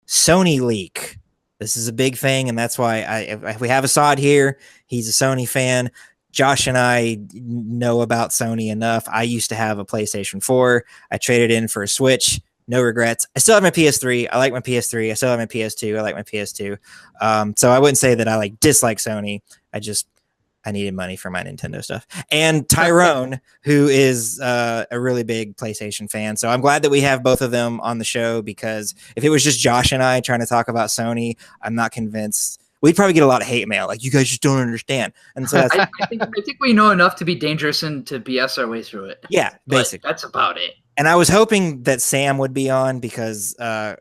Sony leak. This is a big thing, and that's why if we have Assad here. He's a Sony fan. Josh and I know about Sony enough. I used to have a PlayStation 4. I traded in for a Switch. No regrets. I still have my PS3. I like my PS3. I still have my PS2. I like my PS2. So I wouldn't say that I dislike Sony. I needed money for my Nintendo stuff. And Tyrone, who is a really big PlayStation fan. So I'm glad that we have both of them on the show, because if it was just Josh and I trying to talk about Sony, I'm not convinced. We'd probably get a lot of hate mail. Like, you guys just don't understand. And so I think we know enough to be dangerous and to BS our way through it. Yeah, basically. But that's about it. And I was hoping that Sam would be on, because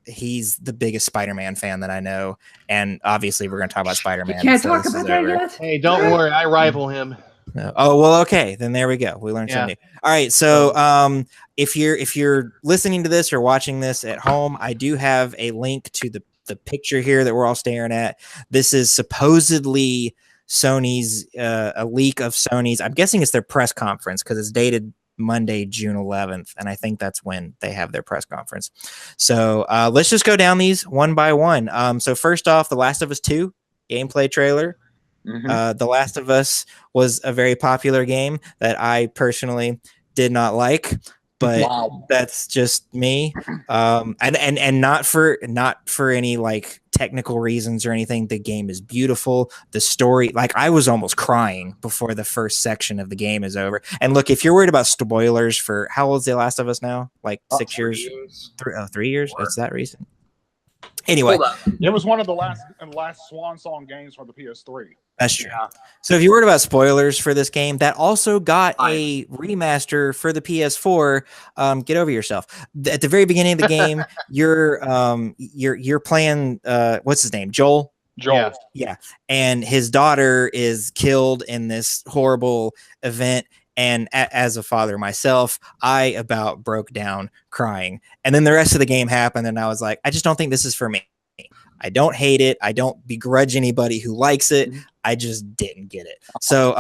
he's the biggest Spider-Man fan that I know. And obviously we're going to talk about Spider-Man. You can't talk about that yet. Hey, don't worry. I rival him. No. Oh, well, okay. Then there we go. We learned something new. All right. So if you're listening to this or watching this at home, I do have a link to the picture here that we're all staring at. This is supposedly Sony's, a leak of Sony's. I'm guessing it's their press conference, because it's dated Monday, June 11th. And I think that's when they have their press conference. So let's just go down these one by one. So first off, The Last of Us 2 gameplay trailer. Mm-hmm. The Last of Us was a very popular game that I personally did not like, but that's just me. And not for any like technical reasons or anything. The game is beautiful. The story, like, I was almost crying before the first section of the game is over. And look, if you're worried about spoilers for, how old is The Last of Us now? Like 6 years? 3 years? It's that recent. Anyway, it was one of the last swan song games for the PS3. That's true. Yeah. So if you're worried about spoilers for this game, that also got a remaster for the PS4. Get over yourself. At the very beginning of the game, you're playing what's his name? Joel. Yeah. And his daughter is killed in this horrible event. And as a father myself, I about broke down crying. And then the rest of the game happened, and I was like, I just don't think this is for me. I don't hate it. I don't begrudge anybody who likes it. I just didn't get it. So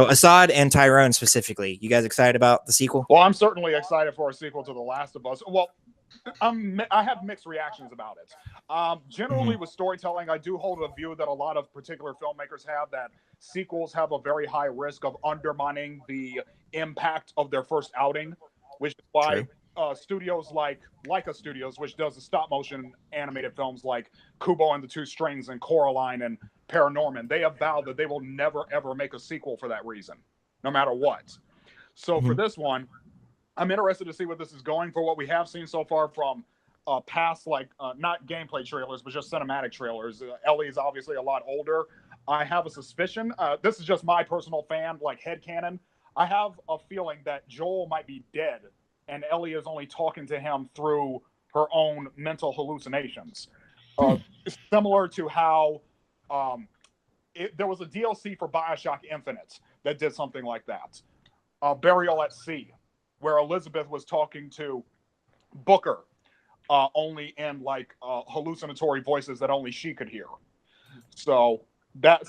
Assad and Tyrone specifically, you guys excited about the sequel? Well, I'm certainly excited for a sequel to The Last of Us. Well, I have mixed reactions about it. Generally, with storytelling, I do hold a view that a lot of particular filmmakers have, that sequels have a very high risk of undermining the impact of their first outing, which is why studios like Leica Studios, which does the stop motion animated films like Kubo and the Two Strings and Coraline and Paranorman, they have vowed that they will never ever make a sequel for that reason, no matter what. So for this one, I'm interested to see what this is going for. What we have seen so far from past, not gameplay trailers, but just cinematic trailers. Ellie is obviously a lot older. I have a suspicion. This is just my personal fan, headcanon. I have a feeling that Joel might be dead, and Ellie is only talking to him through her own mental hallucinations. Similar to how there was a DLC for BioShock Infinite that did something like that. Burial at Sea, where Elizabeth was talking to Booker, only in hallucinatory voices that only she could hear. So that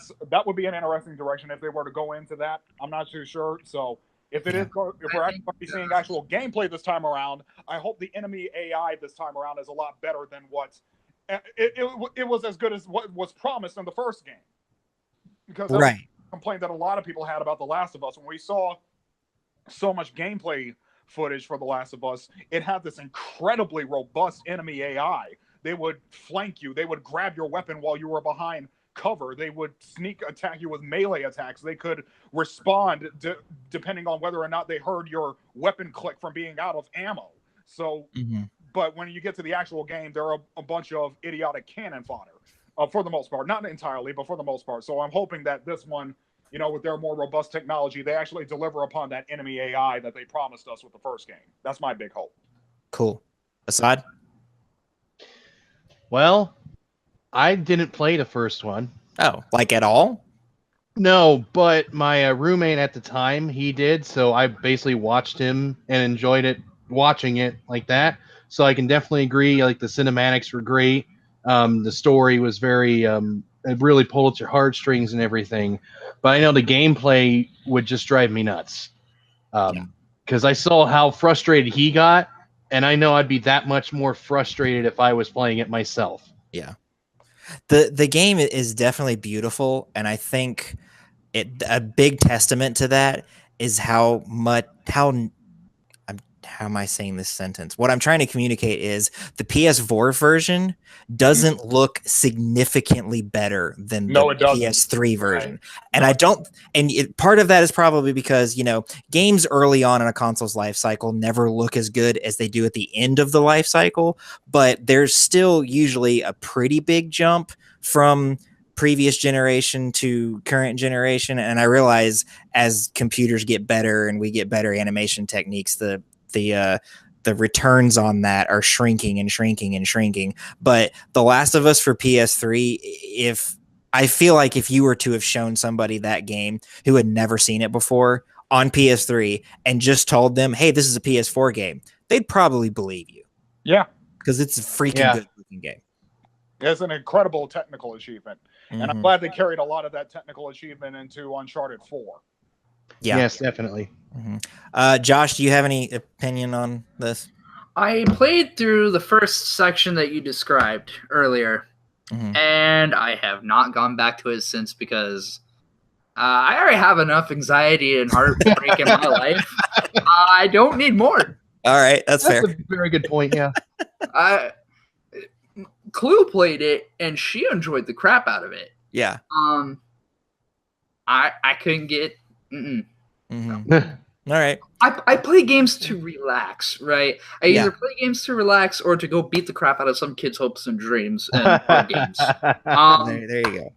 would be an interesting direction if they were to go into that. I'm not too sure. So if we're actually going to be seeing actual gameplay this time around, I hope the enemy AI this time around is a lot better than what it was, as good as what was promised in the first game. Because that was a complaint that a lot of people had about The Last of Us. When we saw so much gameplay footage for The Last of Us, it had this incredibly robust enemy AI. They would flank you. They would grab your weapon while you were behind cover. They would sneak attack you with melee attacks. They could respond depending on whether or not they heard your weapon click from being out of ammo. So, but when you get to the actual game, there are a bunch of idiotic cannon fodder for the most part. Not entirely, but for the most part. So I'm hoping that this one, with their more robust technology, they actually deliver upon that enemy AI that they promised us with the first game. That's my big hope. Cool. Assad? Well, I didn't play the first one. Oh, at all? No, but my roommate at the time, he did. So I basically watched him and enjoyed it, watching it like that. So I can definitely agree. The cinematics were great. The story was very, it really pulled at your heartstrings and everything. But I know the gameplay would just drive me nuts. Because I saw how frustrated he got and I know I'd be that much more frustrated if I was playing it myself. Yeah. The game is definitely beautiful, and I think a big testament to that is how am I saying this sentence? What I'm trying to communicate is the PS4 version doesn't look significantly better than No, the it doesn't. PS3 version. Right. And No, I don't, and part of that is probably because, games early on in a console's life cycle never look as good as they do at the end of the life cycle, but there's still usually a pretty big jump from previous generation to current generation. And I realize as computers get better and we get better animation techniques, the returns on that are shrinking and shrinking and shrinking. But The Last of Us for PS3, I feel like if you were to have shown somebody that game who had never seen it before on PS3 and just told them, hey, this is a PS4 game, they'd probably believe you. Yeah. Because it's a freaking good looking game. It's an incredible technical achievement. And I'm glad they carried a lot of that technical achievement into Uncharted 4. Yeah. Yes, definitely. Josh, do you have any opinion on this? I played through the first section that you described earlier, and I have not gone back to it since because I already have enough anxiety and heartbreak in my life. I don't need more. All right, that's fair. That's a very good point, yeah. Clue played it, and she enjoyed the crap out of it. Yeah. I couldn't get... All right. I play games to relax, right? I either play games to relax or to go beat the crap out of some kid's hopes and dreams and play games. There you go.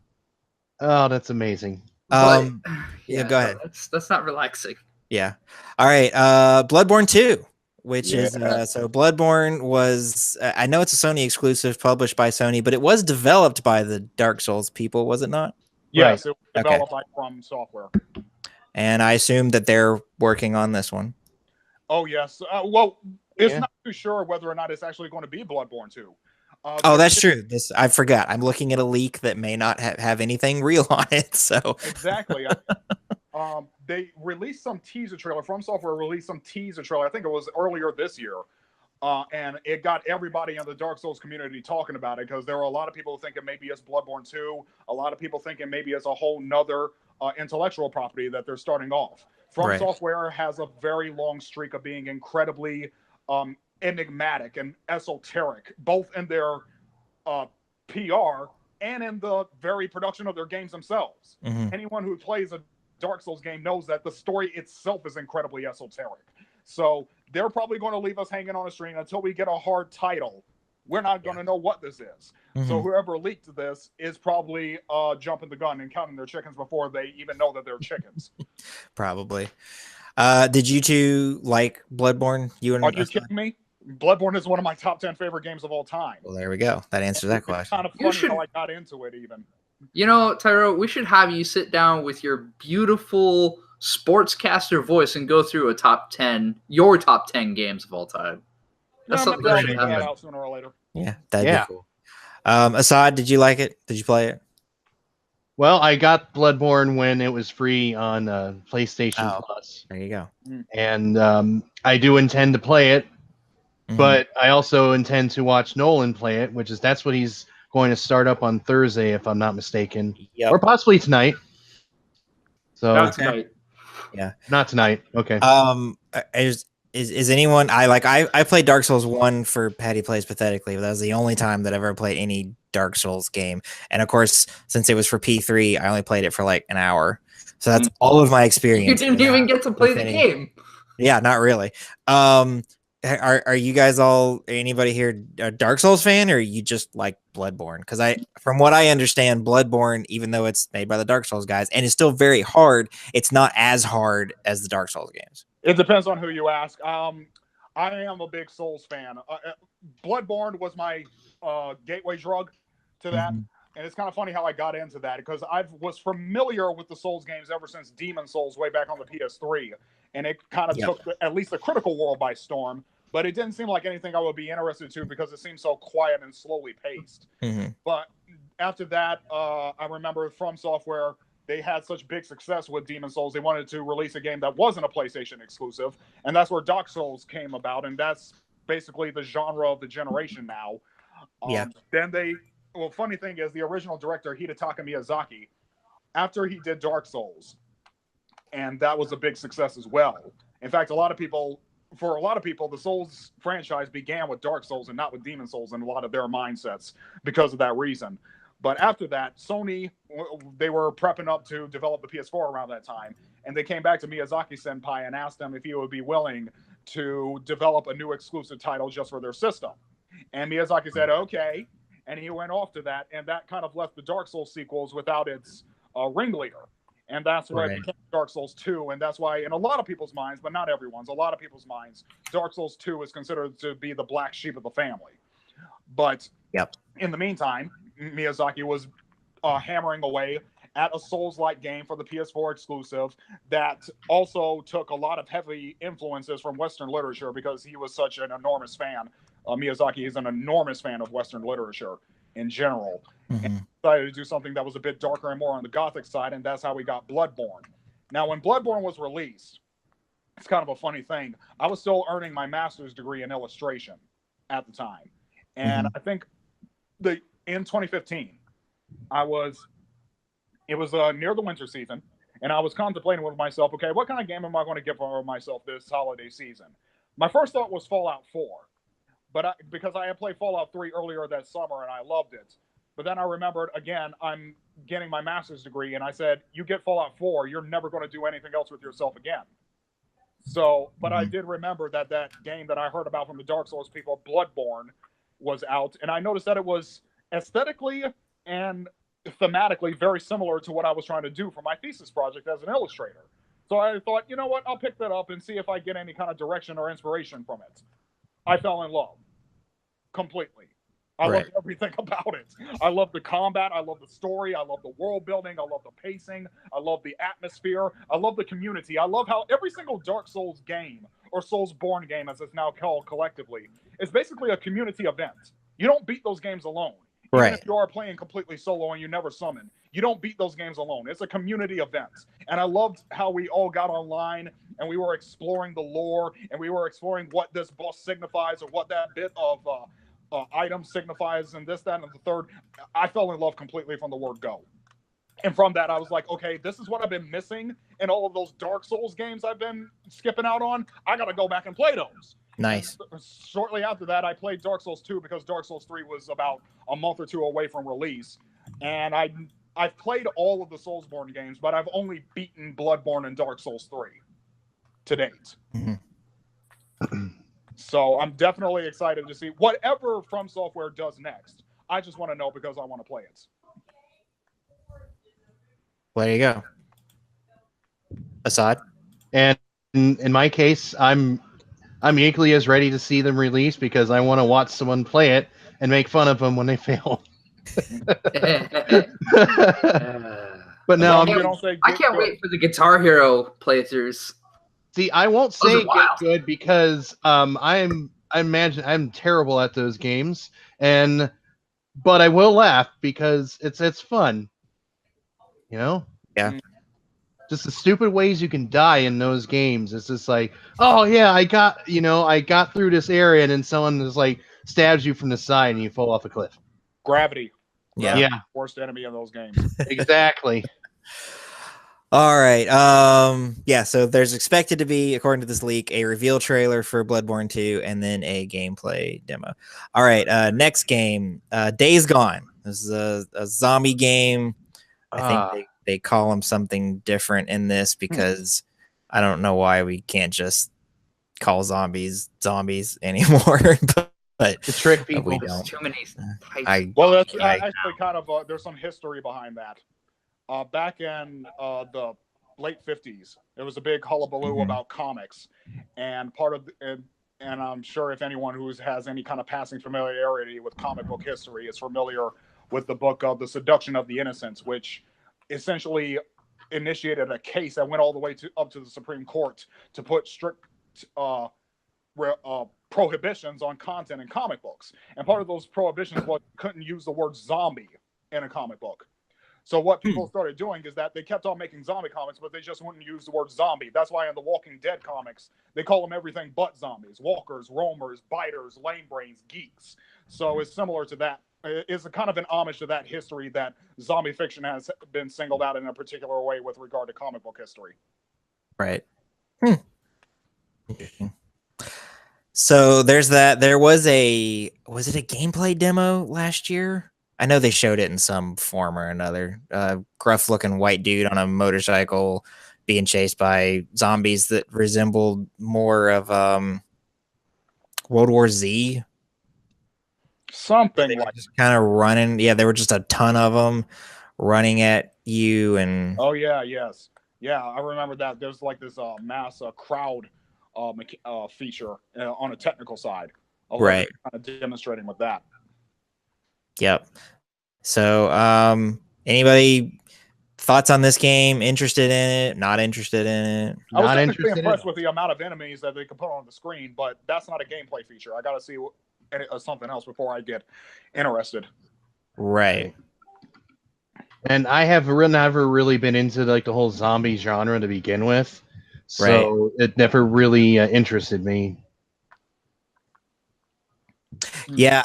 Oh, that's amazing. Go ahead. That's not relaxing. Yeah. All right. Bloodborne 2, which is so Bloodborne was I know it's a Sony exclusive published by Sony, but it was developed by the Dark Souls people, was it not? Yes, it was developed by From Software. And I assume that they're working on this one. Oh, yes. Well, it's not too sure whether or not it's actually going to be Bloodborne 2. That's true. I forgot. I'm looking at a leak that may not have anything real on it. So exactly. They released some teaser trailer. From Software released some teaser trailer. I think it was earlier this year. And it got everybody in the Dark Souls community talking about it because there were a lot of people thinking maybe it's Bloodborne 2. A lot of people thinking maybe it's a whole nother intellectual property that they're starting off. From Software has a very long streak of being incredibly enigmatic and esoteric, both in their PR and in the very production of their games themselves. Anyone who plays a Dark Souls game knows that the story itself is incredibly esoteric. So they're probably going to leave us hanging on a string until we get a hard title. We're not going to know what this is. So whoever leaked this is probably jumping the gun and counting their chickens before they even know that they're chickens. Probably. Did you two like Bloodborne? Are you kidding me? Bloodborne is one of my top 10 favorite games of all time. Well, there we go. That answers that question. Kind of funny how I got into it even. You know, Tyro, we should have you sit down with your beautiful sportscaster voice and go through your top 10 games of all time. That's something that should happen out sooner or later. Yeah, that'd be cool. Assad, did you like it? Did you play it? Well, I got Bloodborne when it was free on PlayStation Plus. There you go. And I do intend to play it, but I also intend to watch Nolan play it, that's what he's going to start up on Thursday, if I'm not mistaken, or possibly tonight. So not tonight. Yeah, not tonight. Okay. Is anyone I played Dark Souls 1 for Patty Plays Pathetically, but that was the only time that I've ever played any Dark Souls game. And of course, since it was for P3, I only played it for like an hour. So that's all of my experience. You didn't even get to play the game. Yeah, not really. Are you guys anybody here a Dark Souls fan, or are you just like Bloodborne? Because from what I understand, Bloodborne, even though it's made by the Dark Souls guys and it's still very hard, it's not as hard as the Dark Souls games. It depends on who you ask. I am a big Souls fan. Bloodborne was my gateway drug to that. And it's kind of funny how I got into that because I was familiar with the Souls games ever since Demon Souls way back on the PS3. And it kind of took at least the critical world by storm. But it didn't seem like anything I would be interested to because it seemed so quiet and slowly paced. But after that, I remember From Software, they had such big success with Demon Souls, they wanted to release a game that wasn't a PlayStation exclusive. And that's where Dark Souls came about. And that's basically the genre of the generation now. Then funny thing is, the original director, Hidetaka Miyazaki, after he did Dark Souls, and that was a big success as well. In fact, for a lot of people, the Souls franchise began with Dark Souls and not with Demon Souls in a lot of their mindsets because of that reason. But after that, Sony, they were prepping up to develop the PS4 around that time, and they came back to Miyazaki-senpai and asked him if he would be willing to develop a new exclusive title just for their system. And Miyazaki said, okay, and he went off to that, and that kind of left the Dark Souls sequels without its ringleader. And that's where it became Dark Souls 2, and that's why in a lot of people's minds, but not everyone's, a lot of people's minds, Dark Souls 2 is considered to be the black sheep of the family. But in the meantime, Miyazaki was hammering away at a Souls-like game for the PS4 exclusive that also took a lot of heavy influences from Western literature because he was such an enormous fan. Miyazaki is an enormous fan of Western literature in general. And decided to do something that was a bit darker and more on the Gothic side, and that's how we got Bloodborne. Now, when Bloodborne was released, it's kind of a funny thing. I was still earning my master's degree in illustration at the time. And I think in 2015, it was near the winter season, and I was contemplating with myself, okay, what kind of game am I going to get for myself this holiday season? My first thought was Fallout 4, but because I had played Fallout 3 earlier that summer and I loved it. But then I remembered, again, I'm getting my master's degree, and I said, you get Fallout 4, you're never going to do anything else with yourself again. So, but I did remember that game that I heard about from the Dark Souls people, Bloodborne, was out, and I noticed that it was aesthetically and thematically very similar to what I was trying to do for my thesis project as an illustrator. So I thought, you know what, I'll pick that up and see if I get any kind of direction or inspiration from it. I fell in love completely. I loved everything about it. I love the combat. I love the story. I love the world building. I love the pacing. I love the atmosphere. I love the community. I love how every single Dark Souls game, or Soulsborne game as it's now called collectively, is basically a community event. You don't beat those games alone. Even if you are playing completely solo and you never summon, you don't beat those games alone. It's a community event. And I loved how we all got online and we were exploring the lore and we were exploring what this boss signifies or what that bit of item signifies and this, that, and the third. I fell in love completely from the word go. And from that, I was like, okay, this is what I've been missing in all of those Dark Souls games I've been skipping out on. I got to go back and play those. Nice. And shortly after that, I played Dark Souls 2 because Dark Souls 3 was about a month or two away from release. And I've played all of the Soulsborne games, but I've only beaten Bloodborne and Dark Souls 3 to date. So I'm definitely excited to see whatever From Software does next. I just want to know because I want to play it. Well, there you go. Assad? And in my case, I'm equally as ready to see them release because I want to watch someone play it and make fun of them when they fail. But no, I can't wait for the Guitar Hero playthroughs. See, I won't say get good because I imagine I'm terrible at those games, but I will laugh because it's fun. You know? Yeah. Just the stupid ways you can die in those games. It's just like, oh yeah, I got through this area, and then someone just like stabs you from the side and you fall off a cliff. Gravity. Yeah. Worst enemy in those games. Exactly. All right. Yeah, so there's expected to be, according to this leak, a reveal trailer for Bloodborne 2 and then a gameplay demo. All right, next game, Days Gone. This is a zombie game. I think they call them something different in this because I don't know why we can't just call zombies anymore. But to trick people. We don't. Too many well, that's actually kind of there's some history behind that. Back in the late 50s, there was a big hullabaloo about comics, and and I'm sure if anyone who has any kind of passing familiarity with comic book history is familiar with the book of The Seduction of the Innocents, which essentially initiated a case that went all the way up to the Supreme Court to put strict prohibitions on content in comic books. And part of those prohibitions was you couldn't use the word zombie in a comic book. So what people started doing is that they kept on making zombie comics, but they just wouldn't use the word zombie. That's why in the Walking Dead comics, they call them everything but zombies: walkers, roamers, biters, lame brains, geeks. So it's similar to that. It's a kind of an homage to that history that zombie fiction has been singled out in a particular way with regard to comic book history. Right. Interesting. So there's that. There was it a gameplay demo last year? I know they showed it in some form or another. Gruff looking white dude on a motorcycle being chased by zombies that resembled more of World War Z. Something like just kind of running. Yeah, there were just a ton of them running at you. And oh yeah, yes, yeah, I remember that. There's like this mass crowd feature on a technical side. Right. Kind of demonstrating with that. Yep. So, anybody thoughts on this game? Interested in it? Not interested in it? I was definitely impressed with the amount of enemies that they could put on the screen, but that's not a gameplay feature. I got to see something else before I get interested. Right. And I have never really been into like the whole zombie genre to begin with, so it never really interested me. Yeah,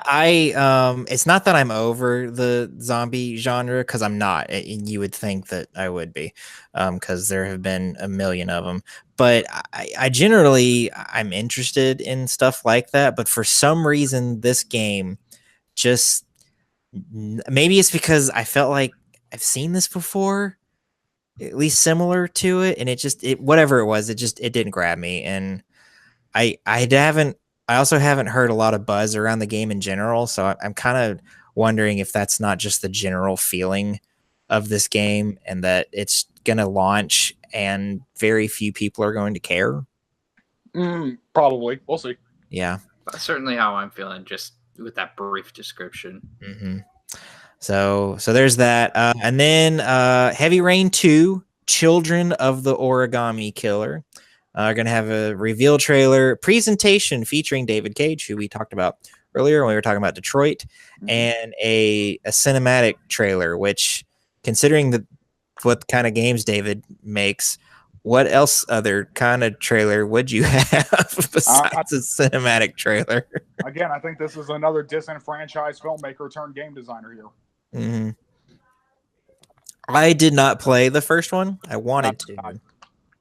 it's not that I'm over the zombie genre, because I'm not, and you would think that I would be, because there have been a million of them. But I generally, I'm interested in stuff like that. But for some reason, this game just, maybe it's because I felt like I've seen this before, at least similar to it, and whatever it was, it didn't grab me, and I also haven't heard a lot of buzz around the game in general, so I'm kind of wondering if that's not just the general feeling of this game, and that it's going to launch and very few people are going to care. Probably. We'll see. Yeah. That's certainly how I'm feeling, just with that brief description. Mm-hmm. So there's that. And then Heavy Rain 2, Children of the Origami Killer. Are going to have a reveal trailer presentation featuring David Cage, who we talked about earlier when we were talking about Detroit, and a cinematic trailer, which, considering what kind of games David makes, what else other kind of trailer would you have besides a cinematic trailer? Again, I think this is another disenfranchised filmmaker turned game designer here. Mm-hmm. I did not play the first one. I wanted to.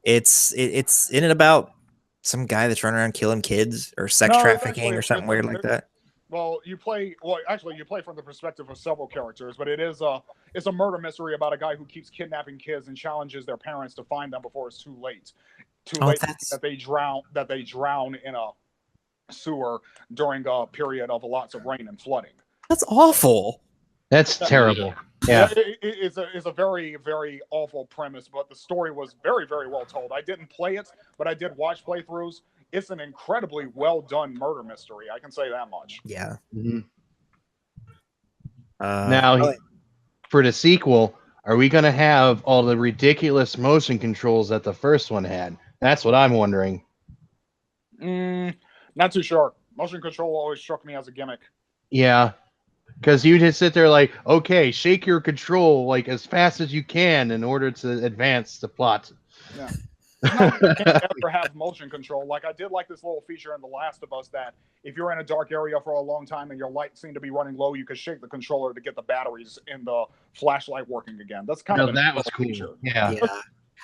It's in it about some guy that's running around killing kids or sex trafficking or something weird like that. Well, you play from the perspective of several characters, but it's a murder mystery about a guy who keeps kidnapping kids and challenges their parents to find them before it's too late. That they drown in a sewer during a period of lots of rain and flooding. That's awful. That's terrible. Yeah, it's a very, very awful premise, but the story was very, very well told. I didn't play it, but I did watch playthroughs. It's an incredibly well done murder mystery. I can say that much. Yeah. Mm-hmm. Now, for the sequel, are we going to have all the ridiculous motion controls that the first one had? That's what I'm wondering. Not too sure. Motion control always struck me as a gimmick. Yeah. Because you just sit there like, okay, shake your control like as fast as you can in order to advance the plot. Yeah. You can't ever have motion control. Like, I did like this little feature in The Last of Us that if you're in a dark area for a long time and your light seemed to be running low, you could shake the controller to get the batteries in the flashlight working again. That's kind of that was cool. Feature. Yeah.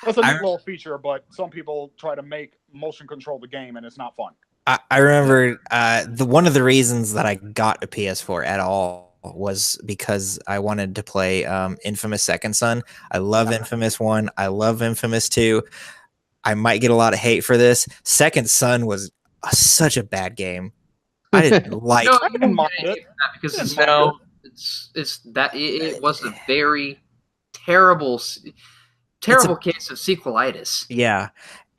That's a neat little feature, but some people try to make motion control the game, and it's not fun. I remember one of the reasons that I got a PS4 at all was because I wanted to play Infamous Second Son. I love Infamous 1. I love Infamous 2. I might get a lot of hate for this. Second Son was such a bad game. I didn't like it. I didn't mind it because it was a very terrible case of sequelitis. Yeah.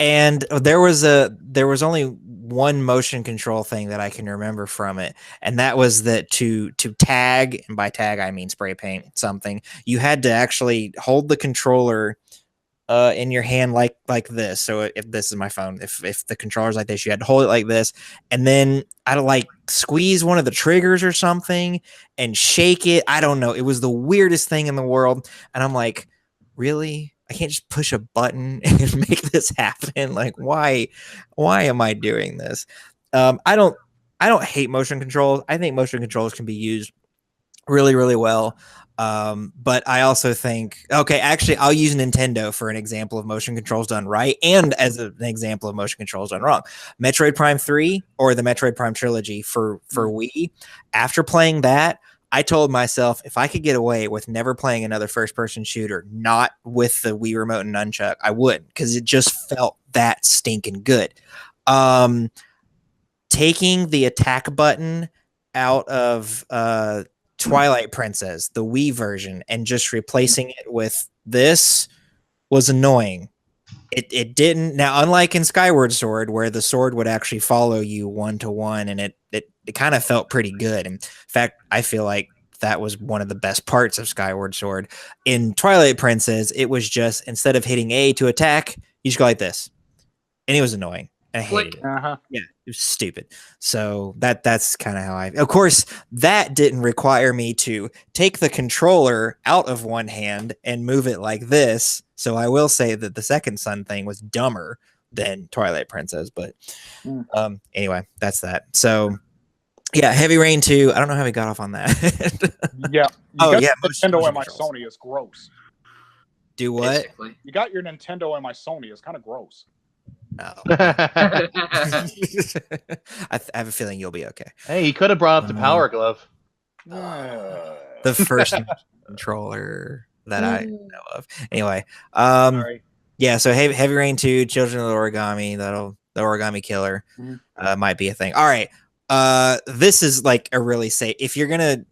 And there was only one motion control thing that I can remember from it, and that was that to tag, and by tag I mean spray paint something, you had to actually hold the controller in your hand like this. So if this is my phone, if the controller's like this, you had to hold it like this, and then I'd like squeeze one of the triggers or something and shake it. I don't know. It was the weirdest thing in the world. And I'm like, really? I can't just push a button and make this happen. Like, why am I doing this? I don't hate motion controls. I think motion controls can be used really, really well. But I also think, okay, actually, I'll use Nintendo for an example of motion controls done right, and as an example of motion controls done wrong. Metroid Prime 3 or the Metroid Prime trilogy for Wii. After playing that, I told myself if I could get away with never playing another first-person shooter, not with the Wii remote and nunchuck, I would, because it just felt that stinking good. Taking the attack button out of Twilight Princess, the Wii version, and just replacing it with this was annoying. It didn't. Now, unlike in Skyward Sword, where the sword would actually follow you 1-to-1, and it kind of felt pretty good. In fact, I feel like that was one of the best parts of Skyward Sword. In Twilight Princess, it was just, instead of hitting A to attack, you just go like this. And it was annoying. I hated it. Yeah, it was stupid. So that's kind of how of course, that didn't require me to take the controller out of one hand and move it like this. So I will say that the Second Son thing was dumber than Twilight Princess. But anyway, that's that. So yeah, Heavy Rain 2. I don't know how we got off on that. Yeah. Nintendo and my Sony is gross. Do what? Basically. You got your Nintendo and my Sony. It's kind of gross. No. I have a feeling you'll be okay. Hey, he could have brought up the Power Glove. The first controller that I know of. Anyway, yeah. So Heavy Rain 2, Children of the Origami. The Origami Killer might be a thing. All right. This is like a really safe. If you're gonna,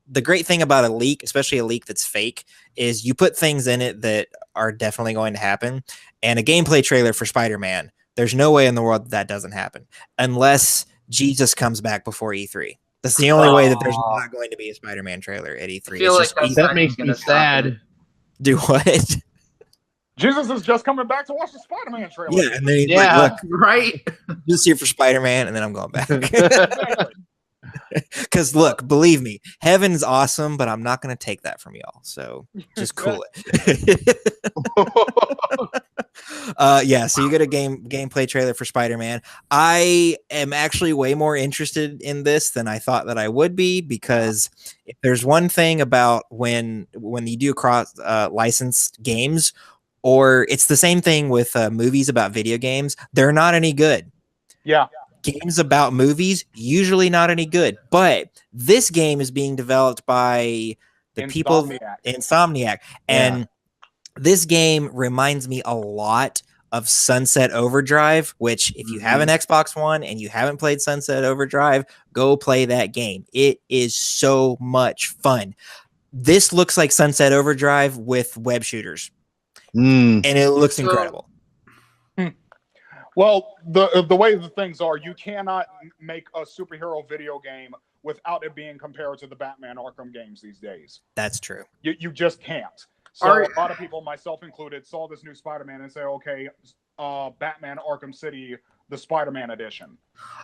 the great thing about a leak, especially a leak that's fake, is you put things in it that are definitely going to happen. And a gameplay trailer for Spider-Man, there's no way in the world that doesn't happen unless Jesus comes back before E3. That's the only way that there's not going to be a Spider-Man trailer at E3. That makes me sad. Do what? Jesus is just coming back to watch the Spider-Man trailer. Yeah, and then he's like, look, right? just here for Spider-Man, and then I'm going back. Because look, believe me, heaven's awesome, but I'm not going to take that from y'all. So just cool it. Yeah, so you get a gameplay trailer for Spider-Man. I am actually way more interested in this than I thought that I would be, because if there's one thing about when you do cross licensed games, or it's the same thing with movies about video games, they're not any good. Yeah. Games about movies, usually not any good. But this game is being developed by the people Insomniac. And this game reminds me a lot of Sunset Overdrive, which if you have an Xbox One and you haven't played Sunset Overdrive, go play that game. It is so much fun. This looks like Sunset Overdrive with web shooters. And it looks incredible. Well, the way the things are, you cannot make a superhero video game without it being compared to the Batman Arkham games these days. That's true. You just can't. So a lot of people, myself included, saw this new Spider-Man and say, okay, Batman Arkham City, the Spider-Man edition.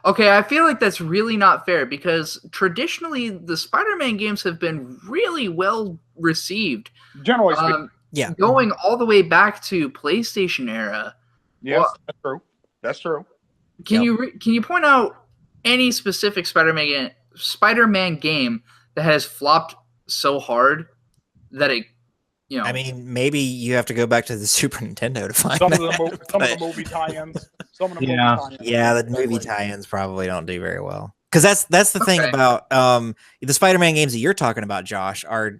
Okay, I feel like that's really not fair, because traditionally the Spider-Man games have been really well received. Generally speaking. Yeah. Going all the way back to PlayStation era. Yes, that's true. That's true. Can you point out any specific Spider-Man game that has flopped so hard that it, you know? I mean, maybe you have to go back to the Super Nintendo to find some that. Of the movie tie-ins. Yeah, the movie tie-ins probably don't do very well. Because that's the thing about the Spider-Man games that you're talking about, Josh, are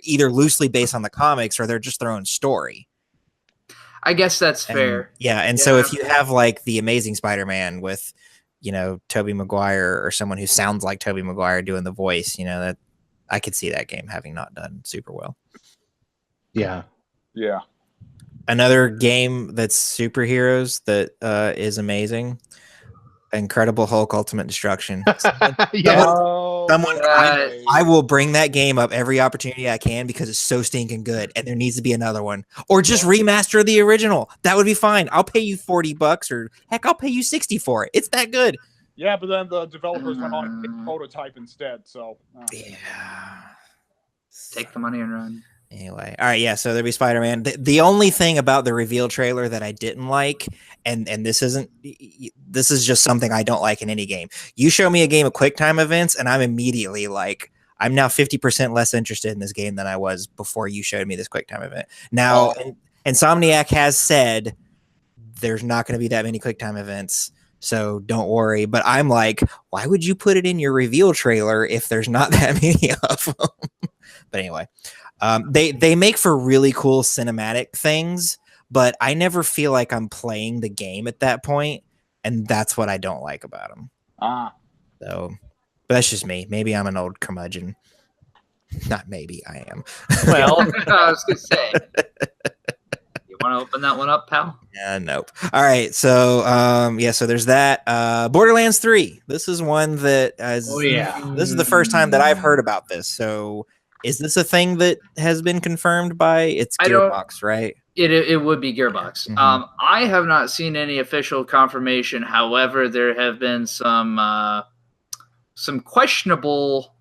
either loosely based on the comics or they're just their own story. I guess that's fair. So if you have like the Amazing Spider-Man with, Tobey Maguire or someone who sounds like Tobey Maguire doing the voice, that I could see that game having not done super well. Yeah. Yeah. Another game that's superheroes that is amazing. Incredible Hulk Ultimate Destruction. no. I will bring that game up every opportunity I can because it's so stinking good, and there needs to be another one. Or just remaster the original. That would be fine. I'll pay you $40, or heck, I'll pay you $60 for it. It's that good. Yeah, but then the developers went on and made a prototype instead. So yeah, take the money and run. Anyway, all right, yeah. So there'll be Spider-Man. The only thing about the reveal trailer that I didn't like, and this is just something I don't like in any game. You show me a game of QuickTime events, and I'm immediately like, I'm now 50% less interested in this game than I was before you showed me this QuickTime event. Now, Insomniac has said there's not going to be that many QuickTime events, so don't worry. But I'm like, why would you put it in your reveal trailer if there's not that many of them? But anyway. They make for really cool cinematic things, but I never feel like I'm playing the game at that point, and that's what I don't like about them. So, but that's just me. Maybe I'm an old curmudgeon. Not maybe, I am. Well, I was gonna say, you want to open that one up, pal? Yeah, nope. All right, so so there's that. Borderlands 3. This is one that this is the first time that I've heard about this. So. Is this a thing that has been confirmed by it's Gearbox, right? It would be Gearbox. Mm-hmm. I have not seen any official confirmation. However, there have been some questionable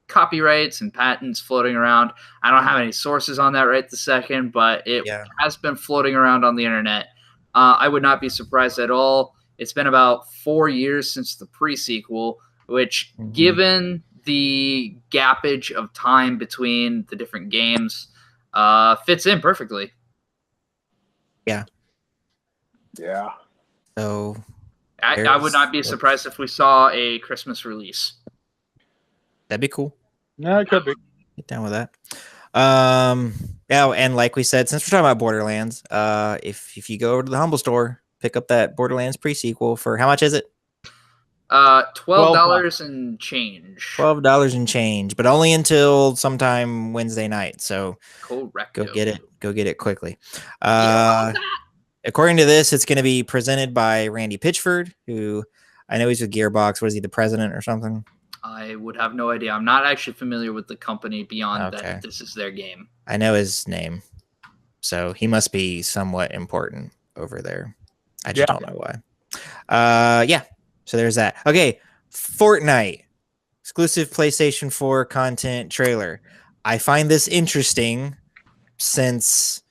copyrights and patents floating around. I don't have any sources on that right this second, but it has been floating around on the internet. I would not be surprised at all. It's been about 4 years since the pre-sequel, which given the gappage of time between the different games fits in perfectly. Yeah. So I would not be surprised if we saw a Christmas release. That'd be cool. No, it could be. Get down with that. And like we said, since we're talking about Borderlands, if you go over to the Humble Store, pick up that Borderlands pre-sequel for how much is it? $12 and change. $12 and change, but only until sometime Wednesday night. So correct. Go get it quickly. According to this, it's going to be presented by Randy Pitchford, who I know he's with Gearbox. What is he, the president or something? I would have no idea. I'm not actually familiar with the company beyond that this is their game. I know his name, so he must be somewhat important over there. I just don't know why. So there's that. Okay, Fortnite exclusive PlayStation 4 content trailer. I find this interesting since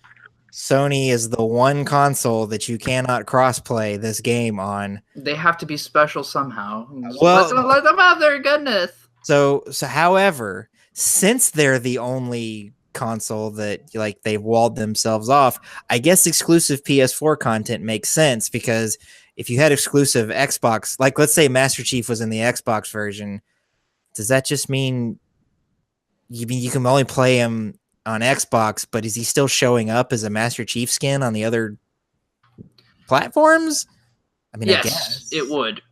Sony is the one console that you cannot cross-play this game on. They have to be special somehow. Well, let them have their goodness. So however, since they're the only console that like they've walled themselves off, I guess exclusive PS4 content makes sense because if you had exclusive Xbox, like let's say Master Chief was in the Xbox version, does that just mean you can only play him on Xbox, but is he still showing up as a Master Chief skin on the other platforms? I mean, yes, I guess it would.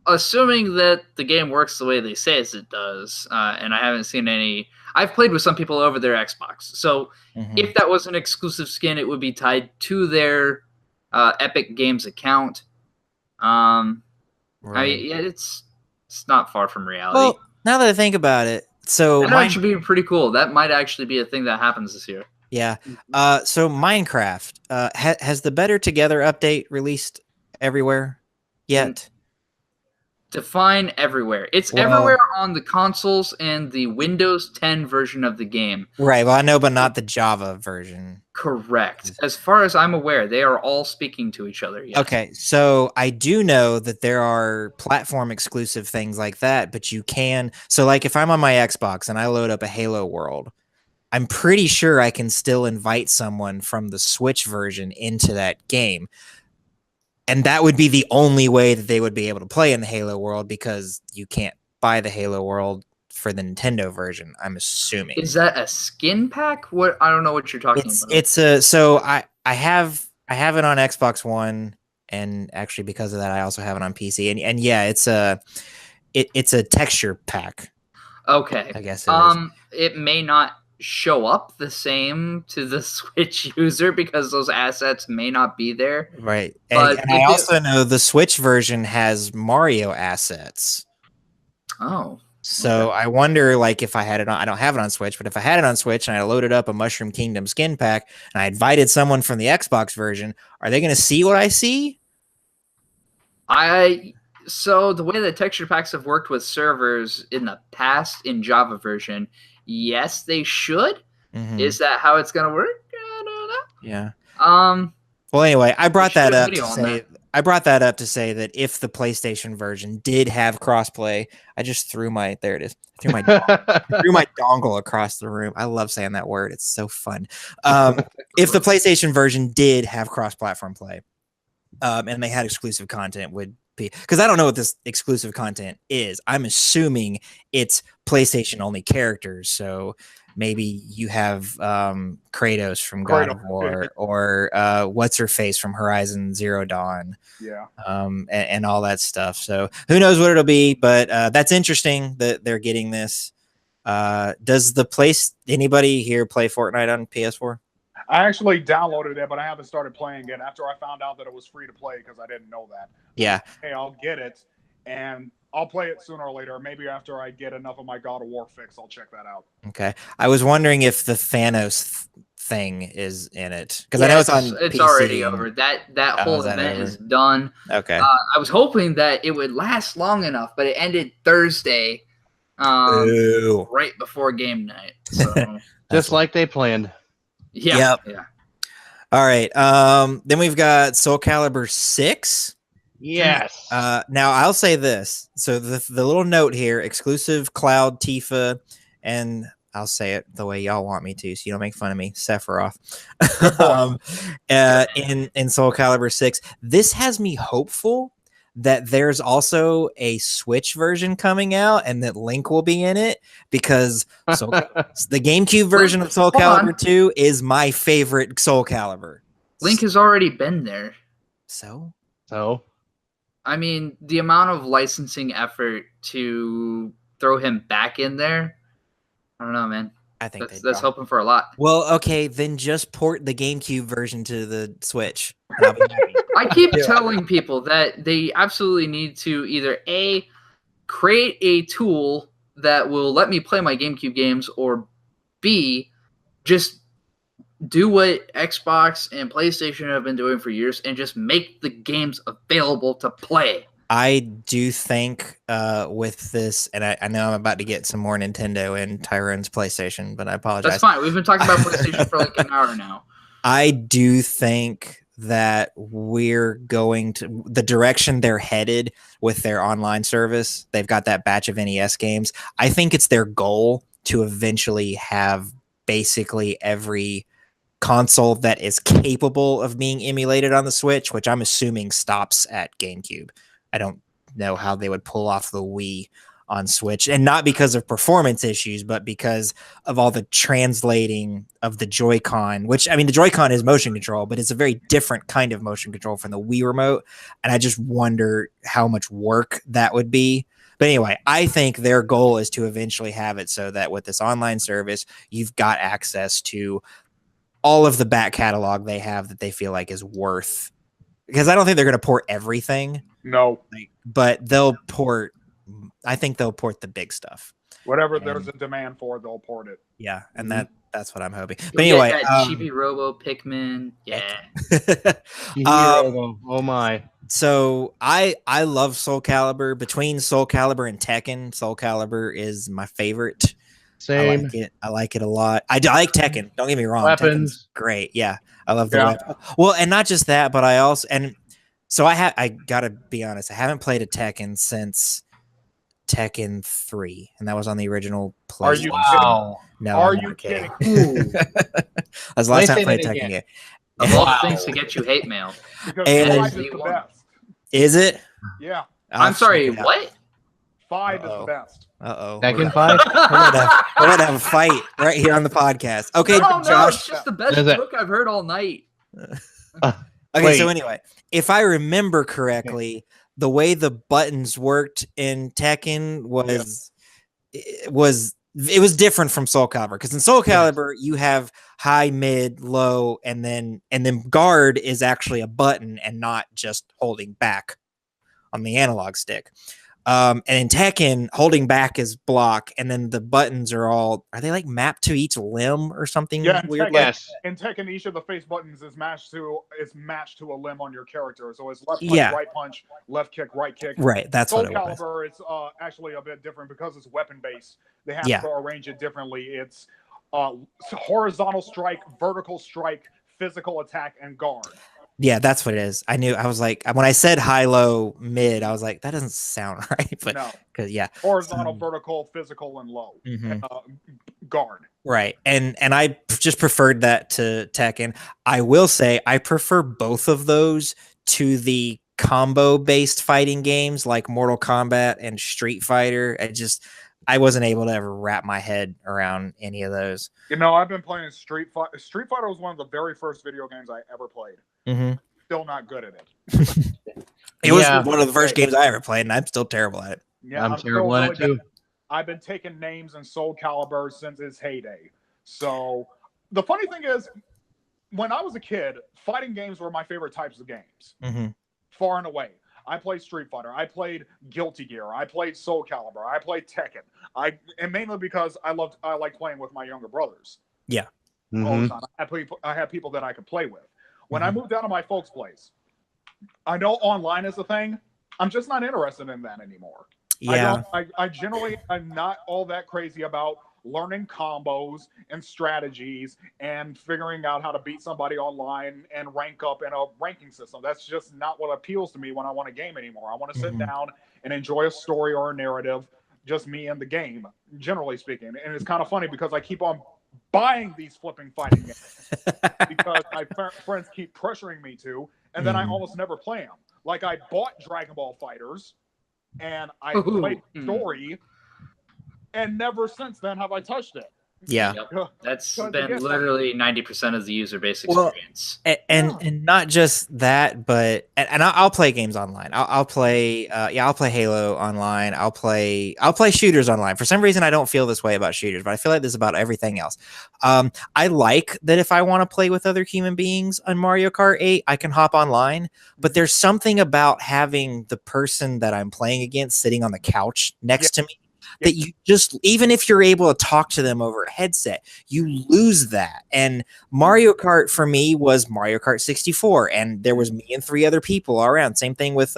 Assuming that the game works the way they say it does, and I haven't seen any. I've played with some people over their Xbox, so if that was an exclusive skin, it would be tied to their Epic Games account. Right. It's not far from reality. Well, now that I think about it, so that might actually be pretty cool. That might actually be a thing that happens this year. Yeah. So Minecraft has the Better Together update released everywhere yet? Define everywhere. It's everywhere on the consoles and the Windows 10 version of the game. Right. Well, I know, but not the Java version. Correct. As far as I'm aware, they are all speaking to each other. Yes. Okay. So I do know that there are platform exclusive things like that, but you can. So like if I'm on my Xbox and I load up a Halo World, I'm pretty sure I can still invite someone from the Switch version into that game. And that would be the only way that they would be able to play in the Halo World because you can't buy the Halo World for the Nintendo version, I'm assuming. Is that a skin pack? What I don't know what you're talking about. It's a so I have it on Xbox One, and actually because of that I also have it on PC. And yeah, it's a texture pack. Okay. I guess it is. It may not show up the same to the Switch user because those assets may not be there. Right. And I also know the Switch version has Mario assets. Oh. So I wonder, like, if I had it on, I don't have it on Switch, but if I had it on Switch and I loaded up a Mushroom Kingdom skin pack and I invited someone from the Xbox version, are they going to see what I see? So the way that texture packs have worked with servers in the past in Java version, yes, they should. Mm-hmm. Is that how it's going to work? I don't know. Yeah. Well, anyway, I brought that up to say that if the PlayStation version did have crossplay, I just threw my threw my dongle across the room. I love saying that word. It's so fun. If the PlayStation version did have cross-platform play, and they had exclusive content, would be, because I don't know what this exclusive content is. I'm assuming it's PlayStation only characters. So maybe you have Kratos from God of War, or what's her face from Horizon Zero Dawn. Yeah. And all that stuff. So who knows what it'll be, but that's interesting that they're getting this. Does anybody here play Fortnite on PS4? I actually downloaded it, but I haven't started playing it after I found out that it was free to play, because I didn't know that. Yeah. Hey, I'll get it, and I'll play it sooner or later. Maybe after I get enough of my God of War fix, I'll check that out. Okay. I was wondering if the Thanos thing is in it, because I know it's on It's PC. already over. That whole event is done. Okay. I was hoping that it would last long enough, but it ended Thursday, right before game night. So. Just like they planned. Yeah. Yep. Yeah. All right. Then we've got Soul Calibur 6. Yes. Now I'll say this. So the little note here, exclusive Cloud, Tifa, and I'll say it the way y'all want me to, so you don't make fun of me, Sephiroth. In Soul Calibur 6. This has me hopeful that there's also a Switch version coming out and that Link will be in it, because the GameCube version of Soul Calibur 2 is my favorite Soul Calibur. Link has already been there. So? I mean, the amount of licensing effort to throw him back in there, I don't know, man. I think that's hoping for a lot. Well, okay, then just port the GameCube version to the Switch. I'll be happy. I keep telling people that they absolutely need to either A, create a tool that will let me play my GameCube games, or B, just do what Xbox and PlayStation have been doing for years and just make the games available to play. I do think with this, and I know I'm about to get some more Nintendo and Tyrone's PlayStation, but I apologize. That's fine. We've been talking about PlayStation for like an hour now. I do think that we're going to the direction they're headed with their online service. They've got that batch of NES games. I think it's their goal to eventually have basically every console that is capable of being emulated on the Switch, which I'm assuming stops at GameCube. I don't know how they would pull off the Wii on Switch, and not because of performance issues, but because of all the translating of the Joy-Con, which, I mean, the Joy-Con is motion control, but it's a very different kind of motion control from the Wii remote. And I just wonder how much work that would be. But anyway, I think their goal is to eventually have it so that with this online service, you've got access to all of the back catalog they have that they feel like is worth, because I don't think they're going to port everything. No, but they'll port. I think they'll port the big stuff. Whatever there's a demand for, they'll port it. Yeah, and that's what I'm hoping. But anyway, Chibi Robo Pikmin, oh my! So I love Soul Calibur. Between Soul Calibur and Tekken, Soul Calibur is my favorite. Same. I like it a lot. I like Tekken. Don't get me wrong. Weapons, Tekken's great. Yeah, I love the weapon. Well, and not just that, but I also So I gotta be honest, I haven't played a Tekken since Tekken 3, and that was on the original PlayStation. Are you kidding? No, are you kidding? That was the last time I played Tekken game. Of all the things to get you hate mail. Because And 5 is the best. Is it? Yeah. I'm sorry, what? 5 is the best. Uh-oh. Tekken 5? We're gonna have a fight right here on the podcast. Okay, No, Josh. it's just the best joke I've heard all night. Okay, so anyway, if I remember correctly, the way the buttons worked in Tekken was it was different from Soul Calibur, because in Soul Calibur you have high, mid, low, and then guard is actually a button and not just holding back on the analog stick. And in Tekken, holding back is block, and then the buttons are they like mapped to each limb or something weird? In Tekken, each of the face buttons is matched to a limb on your character. So it's left punch, right punch, left kick, right kick. Right, that's Soul what it was. Calibur, it's actually a bit different because it's weapon based. They have to arrange it differently. It's horizontal strike, vertical strike, physical attack, and guard. Yeah, that's what it is. I was like, when I said high, low, mid, I was like, that doesn't sound right. But no, because horizontal, vertical, physical, and low. Guard. Right, and I just preferred that to Tekken. I will say I prefer both of those to the combo based fighting games like Mortal Kombat and Street Fighter. I wasn't able to ever wrap my head around any of those. I've been playing Street Fighter. Street Fighter was one of the very first video games I ever played. Still not good at it. It was one of the first games I ever played, and I'm still terrible at it. Yeah, I'm terrible at it too. I've been taking names in Soul Calibur since its heyday. So the funny thing is, when I was a kid, fighting games were my favorite types of games. Far and away. I played Street Fighter. I played Guilty Gear. I played Soul Calibur. I played Tekken. And mainly because I like playing with my younger brothers. Yeah. All the time. I had people that I could play with. When I moved out of my folks' place, I know online is a thing. I'm just not interested in that anymore. Yeah. I generally am not all that crazy about learning combos and strategies and figuring out how to beat somebody online and rank up in a ranking system. That's just not what appeals to me when I want a game anymore. I want to sit down and enjoy a story or a narrative, just me and the game, generally speaking. And it's kind of funny because I keep on buying these flipping fighting games because my friends keep pressuring me to, and then I almost never play them. Like I bought Dragon Ball Fighters and I played story, and never since then have I touched it. Yeah, that's been literally 90% of the user base experience. And not just that, but I'll play games online. I'll play Halo online. I'll play shooters online. For some reason, I don't feel this way about shooters, but I feel like this about everything else. I like that if I want to play with other human beings on Mario Kart 8, I can hop online. But there's something about having the person that I'm playing against sitting on the couch next to me. That you just, even if you're able to talk to them over a headset, you lose that. And Mario Kart for me was Mario Kart 64, and there was me and 3 other people all around. Same thing with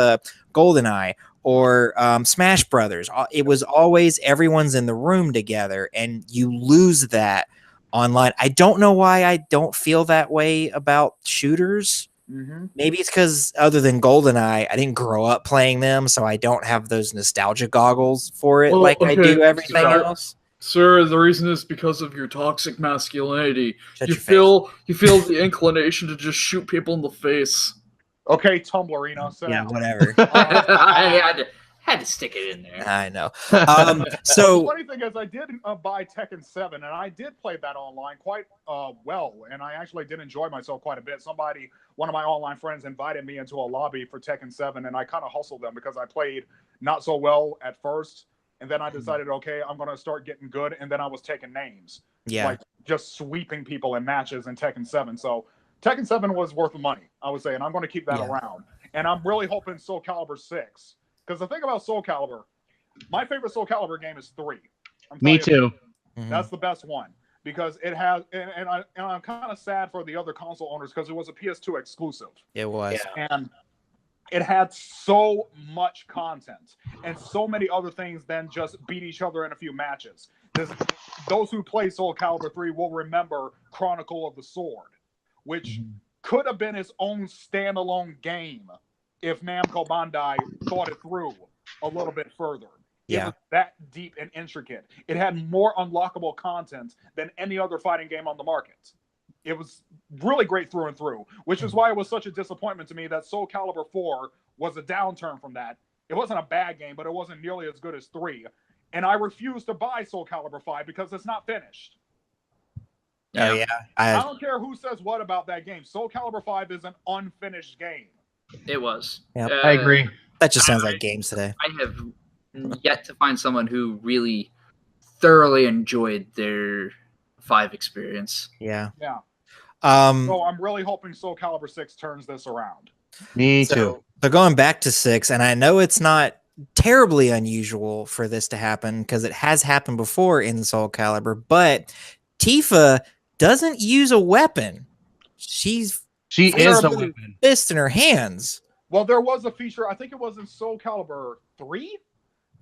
GoldenEye or Smash Brothers. It was always everyone's in the room together, and you lose that online. I don't know why I don't feel that way about shooters. Maybe it's because other than GoldenEye, I didn't grow up playing them, so I don't have those nostalgia goggles for it I do everything else. Sir, the reason is because of your toxic masculinity. You feel the inclination to just shoot people in the face. Okay, Tumblrino. Whatever. I had to stick it in there. I know. So the funny thing is, I did buy Tekken 7, and I did play that online quite well, and I actually did enjoy myself quite a bit. One of my online friends invited me into a lobby for Tekken 7, and I kind of hustled them because I played not so well at first, and then I decided, okay, I'm going to start getting good, and then I was taking names. Like just sweeping people in matches in Tekken 7. So Tekken 7 was worth the money, I would say, and I'm going to keep that around. And I'm really hoping Soul Calibur 6. Because the thing about Soul Calibur, my favorite Soul Calibur game is 3. Me too. That's the best one because it has, and I'm kind of sad for the other console owners because it was a PS2 exclusive. It was, and it had so much content and so many other things than just beat each other in a few matches. Those who play Soul Calibur 3 will remember Chronicle of the Sword, which could have been its own standalone game if Namco Bandai thought it through a little bit further. It was that deep and intricate. It had more unlockable content than any other fighting game on the market. It was really great through and through, which is why it was such a disappointment to me that Soul Calibur 4 was a downturn from that. It wasn't a bad game, but it wasn't nearly as good as 3. And I refuse to buy Soul Calibur 5 because it's not finished. I don't care who says what about that game. Soul Calibur 5 is an unfinished game. It was. I agree. That just sounds like games today. I have yet to find someone who really thoroughly enjoyed their 5 experience. Yeah. So I'm really hoping Soul Calibur 6 turns this around. Me too. So going back to 6, and I know it's not terribly unusual for this to happen because it has happened before in Soul Calibur, but Tifa doesn't use a weapon. She is a weapon. Fist in her hands. Well, there was a feature, I think it was in Soul Calibur 3.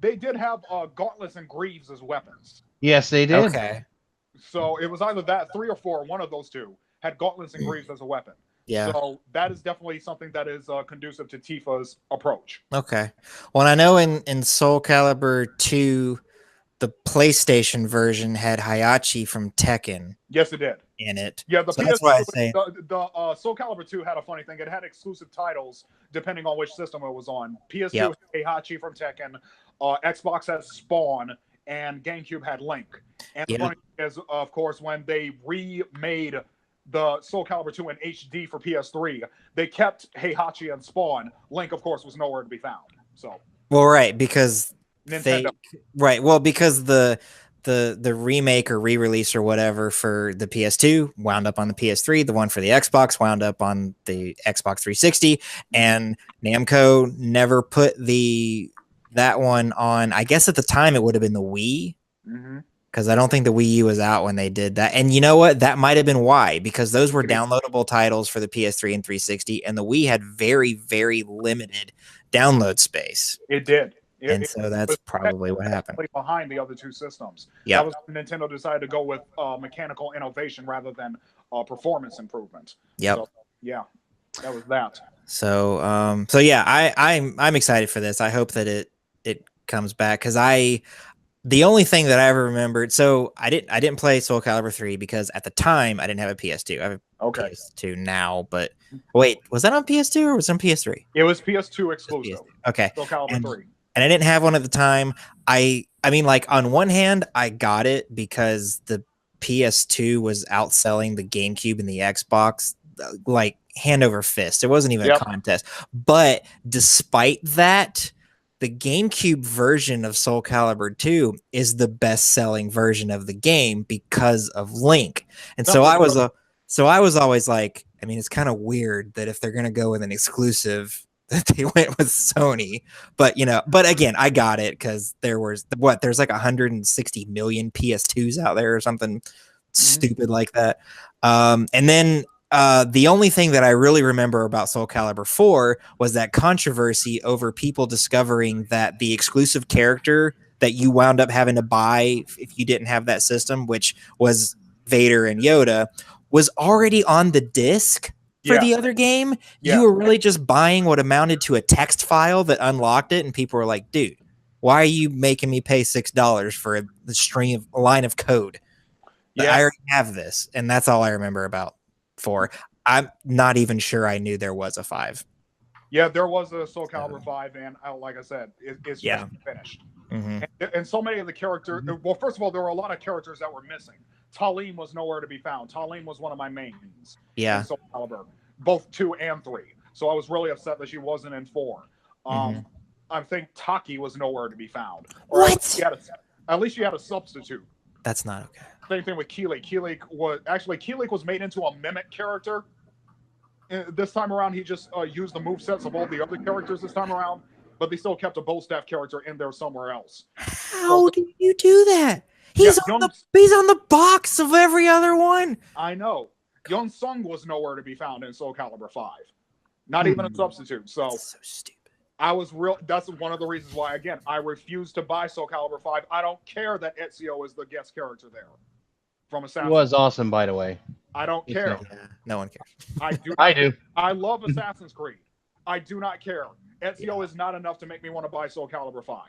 They did have gauntlets and greaves as weapons. Yes, they did. Okay. So it was either that 3 or 4, one of those two had gauntlets and greaves as a weapon. Yeah. So that is definitely something that is conducive to Tifa's approach. Okay. Well, I know in Soul Calibur 2, the PlayStation version had Hayachi from Tekken. Yes, it did. In it. Yeah, that's why I say the Soul Calibur 2 had a funny thing. It had exclusive titles depending on which system it was on. PS2 had Heihachi from Tekken, Xbox had Spawn, and GameCube had Link. And the funny thing is, of course, when they remade the Soul Calibur 2 in HD for PS3, they kept Heihachi and Spawn. Link, of course, was nowhere to be found. So because Nintendo. Because the remake or re-release or whatever for the PS2 wound up on the PS3, the one for the Xbox wound up on the Xbox 360, and Namco never put that one on. I guess at the time it would have been the Wii, because I don't think the Wii U was out when they did that. And you know what? That might have been why, because those were downloadable titles for the PS3 and 360, and the Wii had very, very limited download space. It did. So that's probably what happened. Behind the other two systems. Yeah. That was when Nintendo decided to go with mechanical innovation rather than performance improvement. Yep. So, yeah, that was that. So, I'm excited for this. I hope that it comes back, because the only thing that I ever remembered. So I didn't play Soul Calibur 3 because at the time I didn't have a PS2. I have a PS2 now, but wait, was that on PS2 or was it on PS3? It was PS2 exclusive. Okay. Soul Calibur 3. And I didn't have one at the time. I mean, like, on one hand, I got it because the PS2 was outselling the GameCube and the Xbox, like, hand over fist. It wasn't even a contest. But despite that, the GameCube version of Soul Calibur 2 is the best-selling version of the game because of Link. And so I was always like, I mean, it's kind of weird that if they're going to go with an exclusive, that they went with Sony. But again, I got it because there's like 160 million PS2s out there or something stupid like that. And then the only thing that I really remember about Soul Calibur 4 was that controversy over people discovering that the exclusive character that you wound up having to buy if you didn't have that system, which was Vader and Yoda, was already on the disc for the other game. You were really just buying what amounted to a text file that unlocked it, and people were like, dude, why are you making me pay $6 for a line of code? I already have this. And that's all I remember about 4. I'm not even sure I knew there was a 5. Yeah, there was a Soul Calibur 5, and like I said, it's just finished. And so many of the characters, well, first of all, there were a lot of characters that were missing. Talim was nowhere to be found. Talim was one of my mains in Soul Calibur, both 2 and 3. So I was really upset that she wasn't in 4. I think Taki was nowhere to be found. What? At least she had a substitute. That's not okay. Same thing with Keelik. Keelik was made into a mimic character. This time around, he just used the movesets of all the other characters this time around, but they still kept a bow staff character in there somewhere else. How do you do that? He's on the box of every other one. I know. Young Sung was nowhere to be found in Soul Calibur 5. Not even a substitute. So stupid. That's one of the reasons why, again, I refuse to buy Soul Calibur 5. I don't care that Ezio is the guest character there from Assassin's Creed. He was awesome, by the way. I don't care. No one cares. I do. I love Assassin's Creed. I do not care. Ezio is not enough to make me want to buy Soul Calibur 5.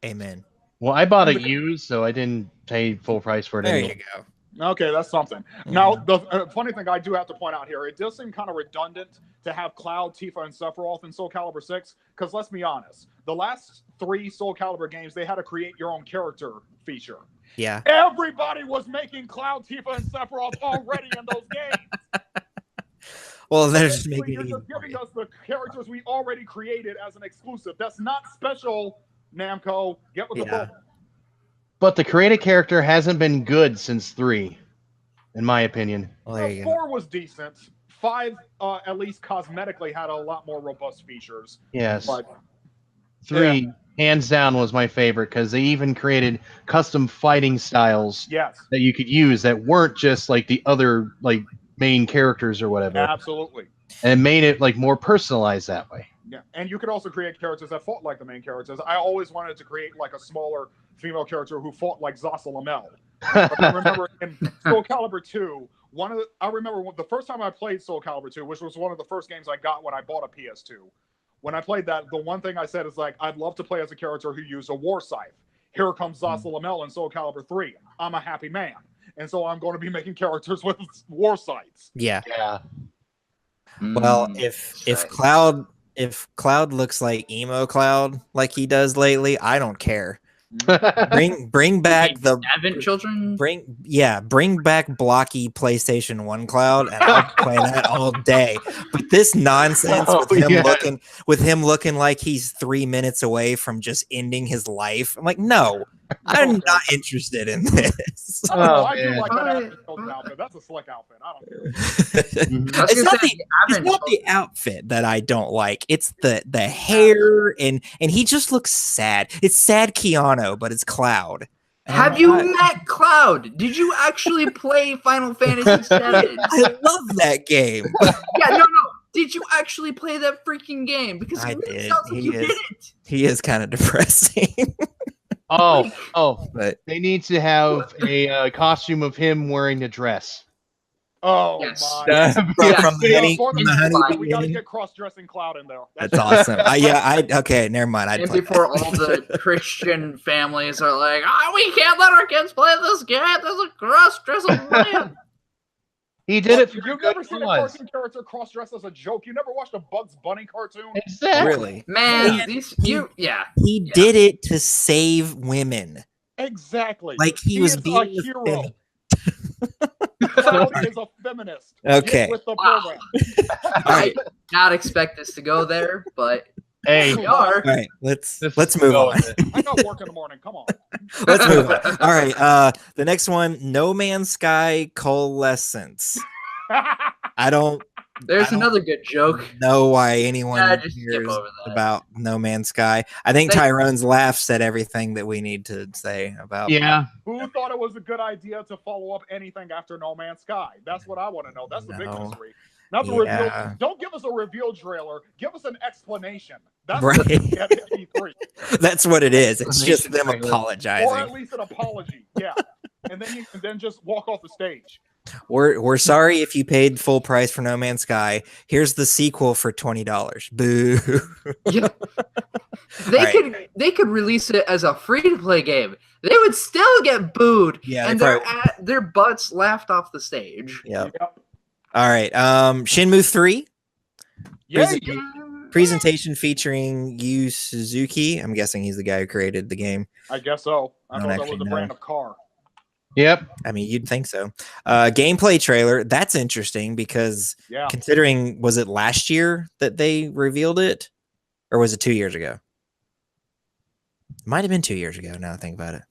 Amen. Well, I bought it used, so I didn't pay full price for it. There you go. Okay, that's something. Now, the funny thing I do have to point out here, it does seem kind of redundant to have Cloud, Tifa, and Sephiroth in Soul Calibur 6, because let's be honest, the last 3 Soul Calibur games, they had a create your own character feature. Yeah. Everybody was making Cloud, Tifa, and Sephiroth already in those games. Well, they're just making You're just giving us the characters we already created as an exclusive. That's not special, Namco. Get with the book. But the created character hasn't been good since 3, in my opinion. Well, 4 was decent. 5, at least cosmetically, had a lot more robust features. Yes. But 3, hands down, was my favorite because they even created custom fighting styles that you could use that weren't just like the other like main characters or whatever. Absolutely. And made it like more personalized that way. Yeah, and you could also create characters that fought like the main characters. I always wanted to create like a smaller female character who fought like Zasa Lamel. But I remember in Soul Calibur 2, I remember the first time I played Soul Calibur 2, which was one of the first games I got when I bought a PS2. When I played that, the one thing I said is like, I'd love to play as a character who used a war scythe. Here comes Zasa Lamel in Soul Calibur 3. I'm a happy man. And so I'm going to be making characters with war scythes. Yeah. Yeah. Well, if Cloud looks like emo Cloud like he does lately, I don't care. Bring back the Advent Children. Bring back blocky PlayStation 1 Cloud, and I'll play that all day. But this nonsense with him looking like he's 3 minutes away from just ending his life, I'm like, no, I'm not interested in this. I do like that outfit. That's a slick outfit. I don't care. It's not the outfit that I don't like. It's the hair and he just looks sad. It's sad Keanu, but it's Cloud. Have you met Cloud? Did you actually play Final Fantasy VII? I love that game. Yeah, no. Did you actually play that freaking game? Because I did. Sounds like you didn't. He is kind of depressing. But they need to have a costume of him wearing the dress. Oh yes. my! From the honey. We got to get cross-dressing Cloud in there. That's awesome. Okay, never mind. And before all the Christian families are like, we can't let our kids play this game. There's a cross-dressing man. He did it. You've never seen a cartoon character cross-dressed as a joke. You never watched a Bugs Bunny cartoon. Exactly. Really, man. He did it to save women. Exactly. Like he was being a hero. Cloud is a feminist. Okay. Get with the program. I did not expect this to go there, but hey, we are. All right, let's move on. I got work in the morning. Come on. Let's move on. All right. The next one, No Man's Sky Coalescence. There's another good joke. Know why anyone just skip cares over that. about No Man's Sky. I think Tyrone's laugh said everything that we need to say about. Yeah. Who thought it was a good idea to follow up anything after No Man's Sky? That's what I want to know. That's the big mystery. Not the reveal. Don't give us a reveal trailer. Give us an explanation. That's right. What at E3. That's what it is. It's just them apologizing, or at least an apology. Yeah, and then just walk off the stage. We're sorry if you paid full price for No Man's Sky. Here's the sequel for $20. Boo. Yeah. They could release it as a free to play game. They would still get booed. Yeah, and their butts laughed off the stage. Yep. All right. Shenmue 3. Presentation featuring Yu Suzuki. I'm guessing he's the guy who created the game. I guess so. I thought that was a brand of car. Yep. I mean, you'd think so. Gameplay trailer. That's interesting because considering, was it last year that they revealed it? Or was it 2 years ago? It might have been 2 years ago now I think about it.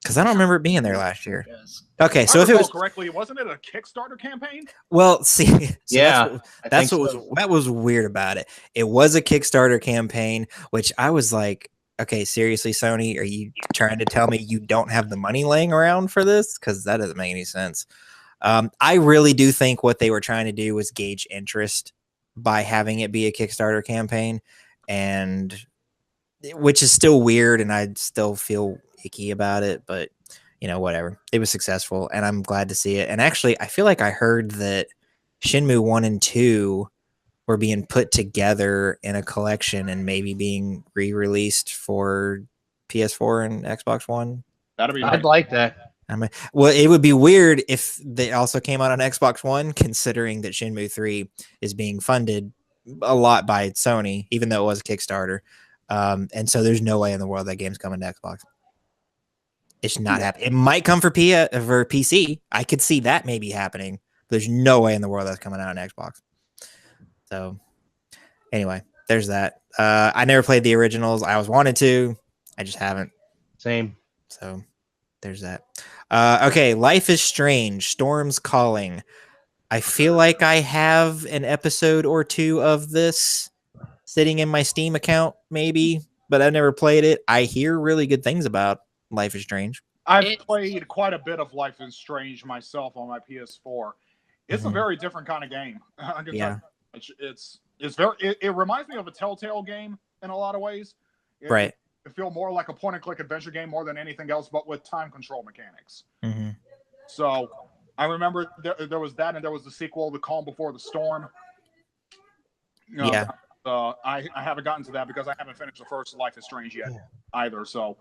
Because I don't remember it being there last year. Yes. Okay, so if it was correctly, wasn't it a Kickstarter campaign? Well, see, yeah, that was weird about it. It was a Kickstarter campaign, which I was like, okay, seriously, Sony, are you trying to tell me you don't have the money laying around for this? Because that doesn't make any sense. I really do think what they were trying to do was gauge interest by having it be a Kickstarter campaign, and which is still weird, and I still feel icky about it, but whatever. It was successful, and I'm glad to see it. And actually, I feel like I heard that Shenmue 1 and 2 were being put together in a collection and maybe being re-released for PS4 and Xbox One. That'd be. I'd like that. Well, it would be weird if they also came out on Xbox One, considering that Shenmue 3 is being funded a lot by Sony, even though it was a Kickstarter. And so there's no way in the world that game's coming to Xbox. It's not happening. It might come for PC. I could see that maybe happening. There's no way in the world that's coming out on Xbox. So anyway, there's that. I never played the originals. I always wanted to. I just haven't. Same. So there's that. Okay, Life is Strange. Storm's Calling. I feel like I have an episode or two of this sitting in my Steam account, maybe. but I've never played it. I hear really good things about Life is Strange. I've played quite a bit of Life is Strange myself on my PS4. It's a very different kind of game. It reminds me of a Telltale game in a lot of ways. It feels more like a point and click adventure game more than anything else, but with time control mechanics. So I remember there was that, and there was the sequel, The Calm Before the Storm. I haven't gotten to that because I haven't finished the first Life is Strange yet either. So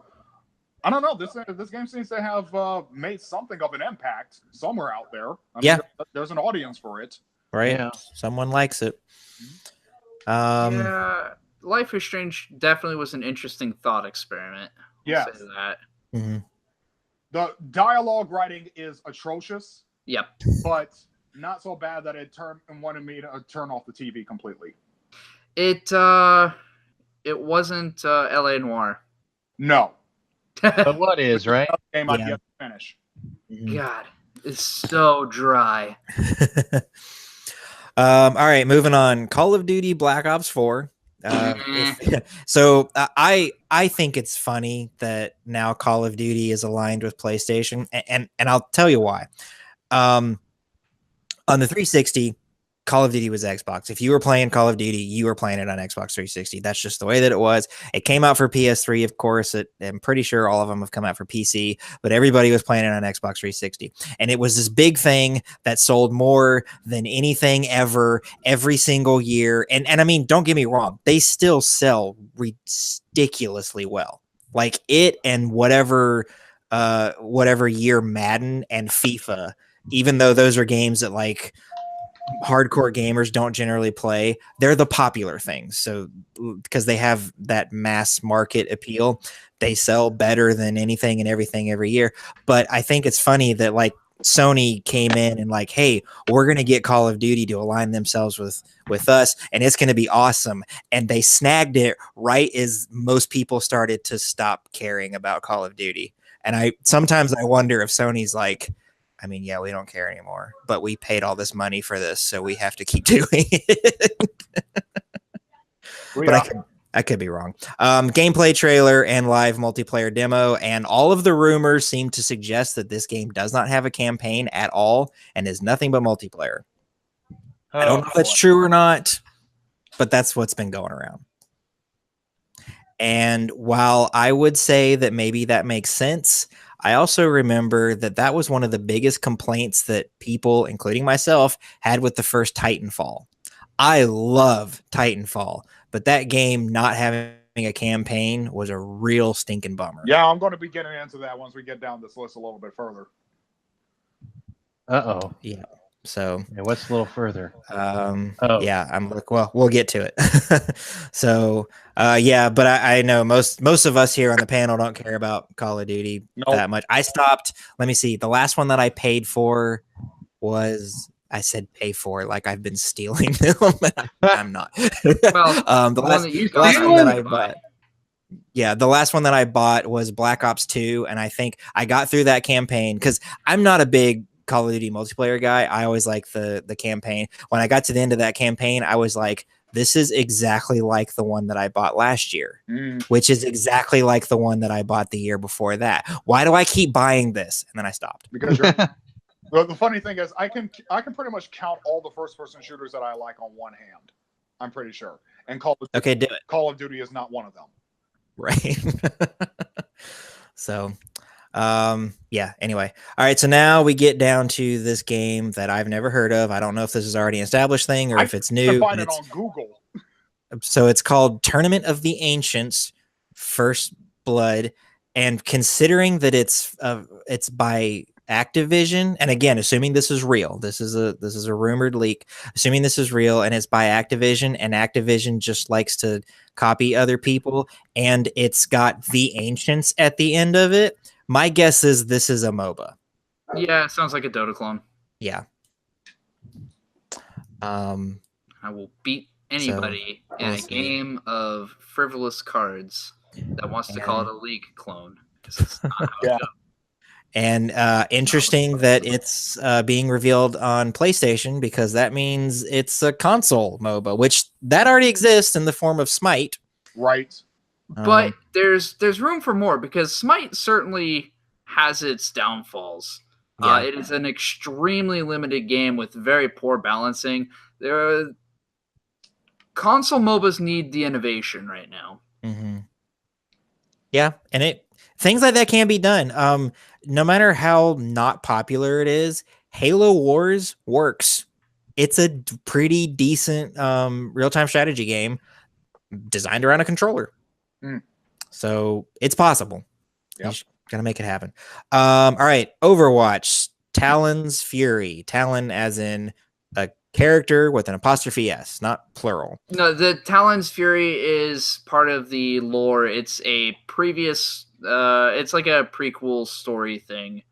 I don't know. This game seems to have made something of an impact somewhere out there. I mean, there's an audience for it. Right. Yeah. Someone likes it. Life is Strange definitely was an interesting thought experiment. Yeah. The dialogue writing is atrocious. Yep. But not so bad that it wanted me to turn off the TV completely. It wasn't L.A. Noire. No. But what is, right? Game I've yet to finish. God, it's so dry. All right, moving on. Call of Duty Black Ops 4. So I think it's funny that now Call of Duty is aligned with PlayStation, and I'll tell you why. On the 360, Call of Duty was Xbox. If you were playing Call of Duty, you were playing it on Xbox 360. That's just the way that it was. It came out for PS3, of course. I'm pretty sure all of them have come out for PC, but everybody was playing it on Xbox 360. And it was this big thing that sold more than anything ever, every single year. And I mean, don't get me wrong, they still sell ridiculously well. Like it and whatever year Madden and FIFA, even though those are games that like hardcore gamers don't generally play, they're the popular things. So because they have that mass market appeal, they sell better than anything and everything every year. But I think it's funny that like Sony came in and like, hey, we're going to get Call of Duty to align themselves with us, and it's going to be awesome. And they snagged it right as most people started to stop caring about Call of Duty. And sometimes I wonder if Sony's like, I mean, yeah, we don't care anymore, but we paid all this money for this, so we have to keep doing it. But I could be wrong. Gameplay trailer and live multiplayer demo, and all of the rumors seem to suggest that this game does not have a campaign at all and is nothing but multiplayer. I don't know if that's true or not, but that's what's been going around. And while I would say that maybe that makes sense, I also remember that was one of the biggest complaints that people, including myself, had with the first Titanfall. I love Titanfall, but that game not having a campaign was a real stinking bummer. Yeah, I'm going to be getting into that once we get down this list a little bit further. Uh-oh. Yeah. So what's a little further? Yeah, I'm like, well, we'll get to it. So but I know most of us here on the panel don't care about Call of Duty that much. I stopped. Let me see. The last one that I paid for was, I said pay for, like I've been stealing them. I'm not. Well, the last one that I bought. Yeah, the last one that I bought was Black Ops 2, and I think I got through that campaign because I'm not a big Call of Duty multiplayer guy. I always like the campaign. When I got to the end of that campaign, I was like, this is exactly like the one that I bought last year, which is exactly like the one that I bought the year before that. Why do I keep buying this? And then I stopped. Because the funny thing is, I can pretty much count all the first-person shooters that I like on one hand. I'm pretty sure. And Call of Duty is not one of them. Right. So anyway. All right, so now we get down to this game that I've never heard of. I don't know if this is already an established thing or if it's new. I find it on Google. So it's called Tournament of the Ancients First Blood, and considering that it's by Activision, and again, assuming this is real, this is a rumored leak, assuming this is real and it's by Activision, and Activision just likes to copy other people, and it's got the Ancients at the end of it, my guess is this is a MOBA. Yeah, it sounds like a Dota clone. Yeah. I will beat anybody in a game of frivolous cards that wants to call it a League clone. It's not how it goes. And interesting that it's being revealed on PlayStation, because that means it's a console MOBA, which that already exists in the form of Smite. Right. But there's room for more because Smite certainly has its downfalls. Yeah. It is an extremely limited game with very poor balancing. Console MOBAs need the innovation right now. Mm-hmm. Yeah, and things like that can be done. No matter how not popular it is, Halo Wars works. It's a pretty decent real-time strategy game designed around a controller. So it's possible. Yep. You just gotta make it happen. All right, Overwatch, Talon's Fury. Talon as in a character with an apostrophe S, not plural. No, the Talon's Fury is part of the lore. It's a previous, it's like a prequel story thing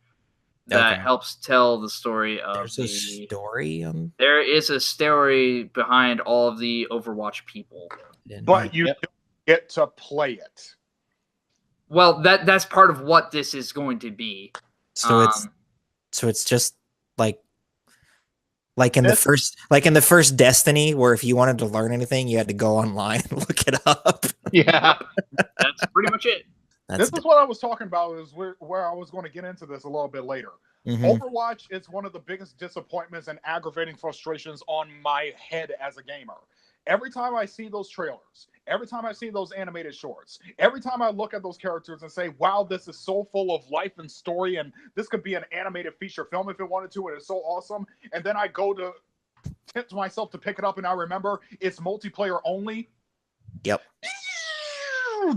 that helps tell the story of There's a story. There is a story behind all of the Overwatch people, but you don't get to play it. Well, that's part of what this is going to be. So it's just like in the first Destiny, where if you wanted to learn anything, you had to go online and look it up. Yeah, that's pretty much it. This is what I was talking about. Is where I was going to get into this a little bit later. Mm-hmm. Overwatch is one of the biggest disappointments and aggravating frustrations on my head as a gamer. Every time I see those trailers, every time I see those animated shorts, every time I look at those characters and say, wow, this is so full of life and story, and this could be an animated feature film if it wanted to, and it's so awesome. And then I go to tempt myself to pick it up, and I remember it's multiplayer only. Yep.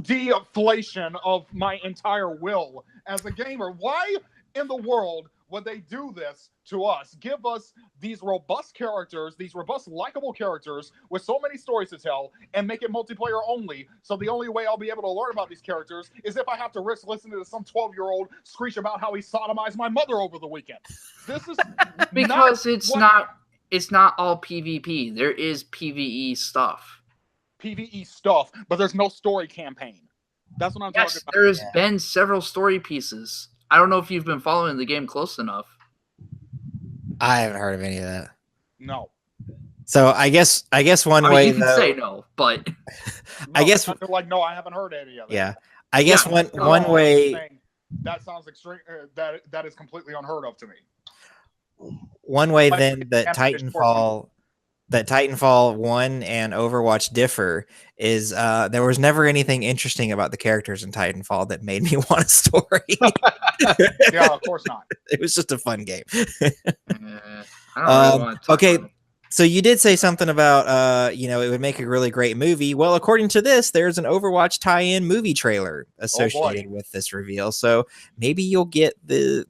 Deflation of my entire will as a gamer. Why in the world would they do this to us? Give us these robust characters, these robust, likable characters with so many stories to tell, and make it multiplayer only. So the only way I'll be able to learn about these characters is if I have to risk listening to some 12-year-old screech about how he sodomized my mother over the weekend. This is because it's not all PvP. There is PvE stuff. PvE stuff, but there's no story campaign. That's what I'm talking about. There's been several story pieces. I don't know if you've been following the game close enough. I haven't heard of any of that. No. So I guess one way you can say no, but no, I guess like no, I haven't heard any of that. Yeah, I guess one way that sounds extreme. That is completely unheard of to me. One way then that Titanfall 1 and Overwatch differ is there was never anything interesting about the characters in Titanfall that made me want a story. Yeah, of course not. It was just a fun game. I don't really want to okay, so you did say something about it would make a really great movie. Well, according to this, there's an Overwatch tie-in movie trailer associated with this reveal. So maybe you'll get the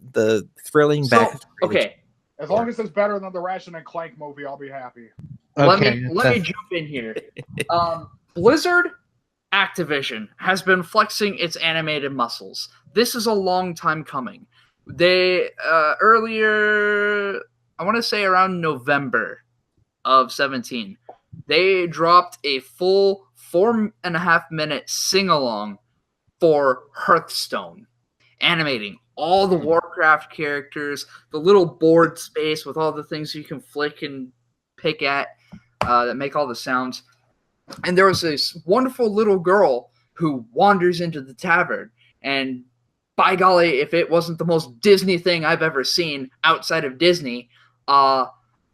thrilling back. Okay. As long as it's better than the Ratchet and Clank movie, I'll be happy. Let me jump in here. Blizzard Activision has been flexing its animated muscles. This is a long time coming. They earlier, I want to say around November of 2017, they dropped a full 4.5-minute sing-along for Hearthstone, animating all the Warcraft characters, the little board space with all the things you can flick and pick at that make all the sounds. And there was this wonderful little girl who wanders into the tavern. And by golly, if it wasn't the most Disney thing I've ever seen outside of Disney, I'm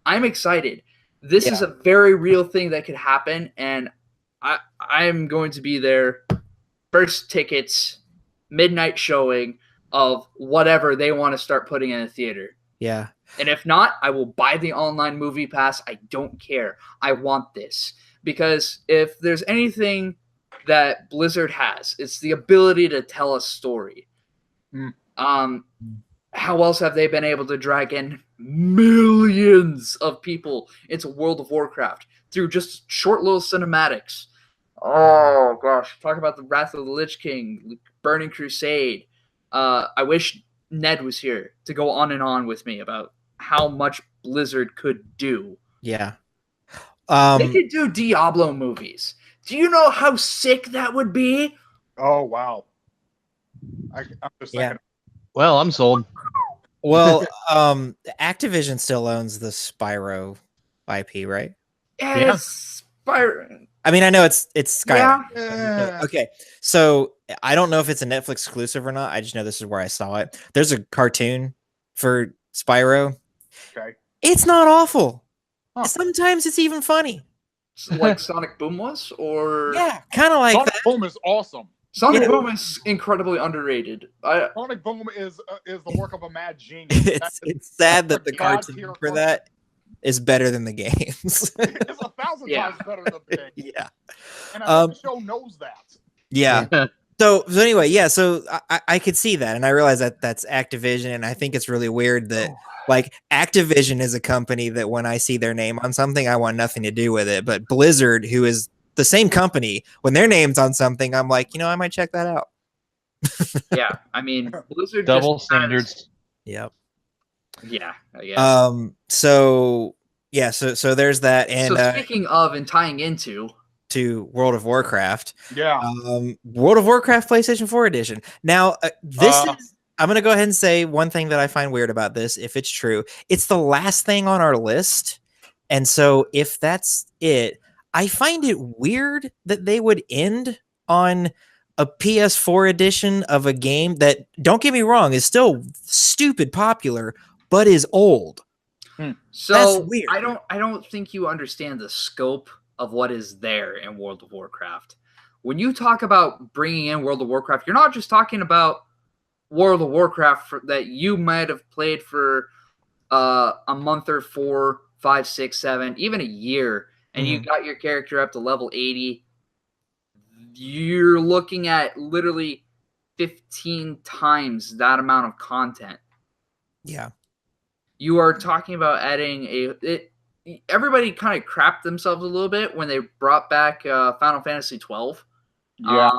excited. This is a very real thing that could happen. And I'm going to be there. First tickets, midnight showing of whatever they want to start putting in a theater. Yeah. And if not, I will buy the online movie pass. I don't care. I want this. Because if there's anything that Blizzard has, it's the ability to tell a story. How else have they been able to drag in millions of people into World of Warcraft through just short little cinematics? Oh, gosh. Talk about the Wrath of the Lich King, Burning Crusade. I wish Ned was here to go on and on with me about how much Blizzard could do. Yeah. They could do Diablo movies. Do you know how sick that would be? Oh, wow. I'm just thinking. Well, I'm sold. Well, Activision still owns the Spyro IP, right? Yes. Spyro. I mean, I know it's Skyrim. Yeah. Okay, so I don't know if it's a Netflix exclusive or not. I just know this is where I saw it. There's a cartoon for Spyro. Okay. It's not awful. Huh. Sometimes it's even funny. Like Sonic Boom was, or Yeah, kind of like Sonic that. Boom is awesome. Sonic Boom is incredibly underrated. Sonic Boom is the work of a mad genius. It's sad that the God cartoon tier for content. that is better than the games. It's 1,000 times better than the game. Yeah. And I think the show knows that. Yeah. So anyway, yeah. So I could see that, and I realize that that's Activision, and I think it's really weird that like Activision is a company that when I see their name on something, I want nothing to do with it. But Blizzard, who is the same company, when their name's on something, I'm like, I might check that out. Yeah, I mean, Blizzard Double just standards. Yep. Yeah, I guess. So yeah, so there's that, and so speaking of and tying into to World of Warcraft. Yeah. World of Warcraft PlayStation 4 edition. Now, I'm going to go ahead and say one thing that I find weird about this, if it's true. It's the last thing on our list. And so if that's it, I find it weird that they would end on a PS4 edition of a game that, don't get me wrong, is still stupid popular, but is old. So That's weird. I don't think you understand the scope of what is there in World of Warcraft. When you talk about bringing in World of Warcraft, you're not just talking about World of Warcraft that you might have played for a month or 4, 5, 6, 7, even a year, and you got your character up to level 80. You're looking at literally 15 times that amount of content. Yeah. You are talking about adding everybody kind of crapped themselves a little bit when they brought back Final Fantasy 12. Yeah.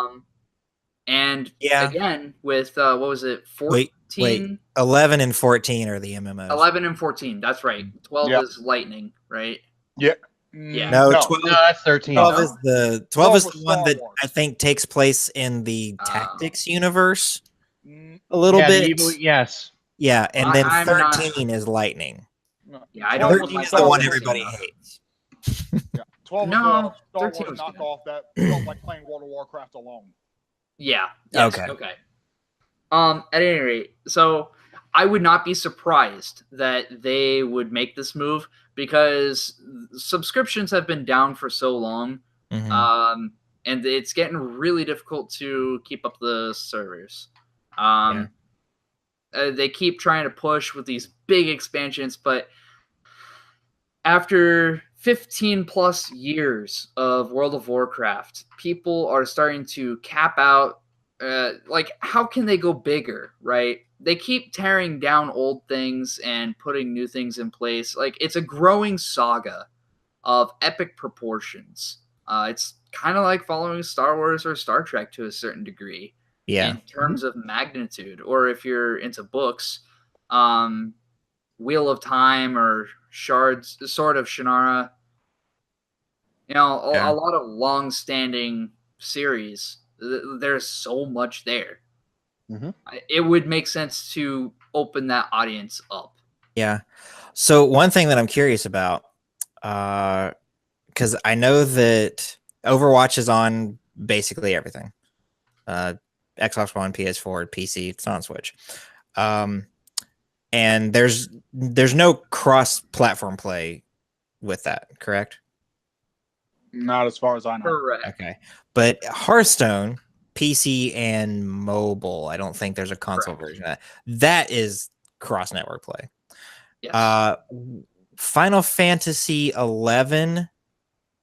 And again, with, what was it, 14? Wait. 11 and 14 are the MMOs. 11 and 14, that's right. 12 is Lightning, right? Yeah. Yeah. No, No, 12, that's 13. 12 is the 12 is the one that Wars. I think takes place in the Tactics universe a little Yeah, bit. yes. Yeah, and then I'm 13 is Lightning. Yeah, I don't 13 is the one everybody hates. Yeah. 12 No, is the Star 13 Wars was good. knockoff that felt like playing World of Warcraft alone. Yeah. Yes, Okay. Okay. At any rate, so I would not be surprised that they would make this move because subscriptions have been down for so long, and it's getting really difficult to keep up the servers. They keep trying to push with these big expansions, but after 15 plus years of World of Warcraft, people are starting to cap out. Like, how can they go bigger, right? They keep tearing down old things and putting new things in place. Like, it's a growing saga of epic proportions. It's kind of like following Star Wars or Star Trek to a certain degree. Yeah. In terms of magnitude, or if you're into books, Wheel of Time or Sword of Shannara. A lot of long-standing series. There's so much there. It would make sense to open that audience up. Yeah. So one thing that I'm curious about, because I know that Overwatch is on basically everything. Xbox One, PS4, PC, it's not on Switch. And there's no cross-platform play with that, correct? Not as far as I know. Correct. Okay. But Hearthstone, PC and mobile, I don't think there's a console version of that. That is cross-network play. Yes. Final Fantasy 11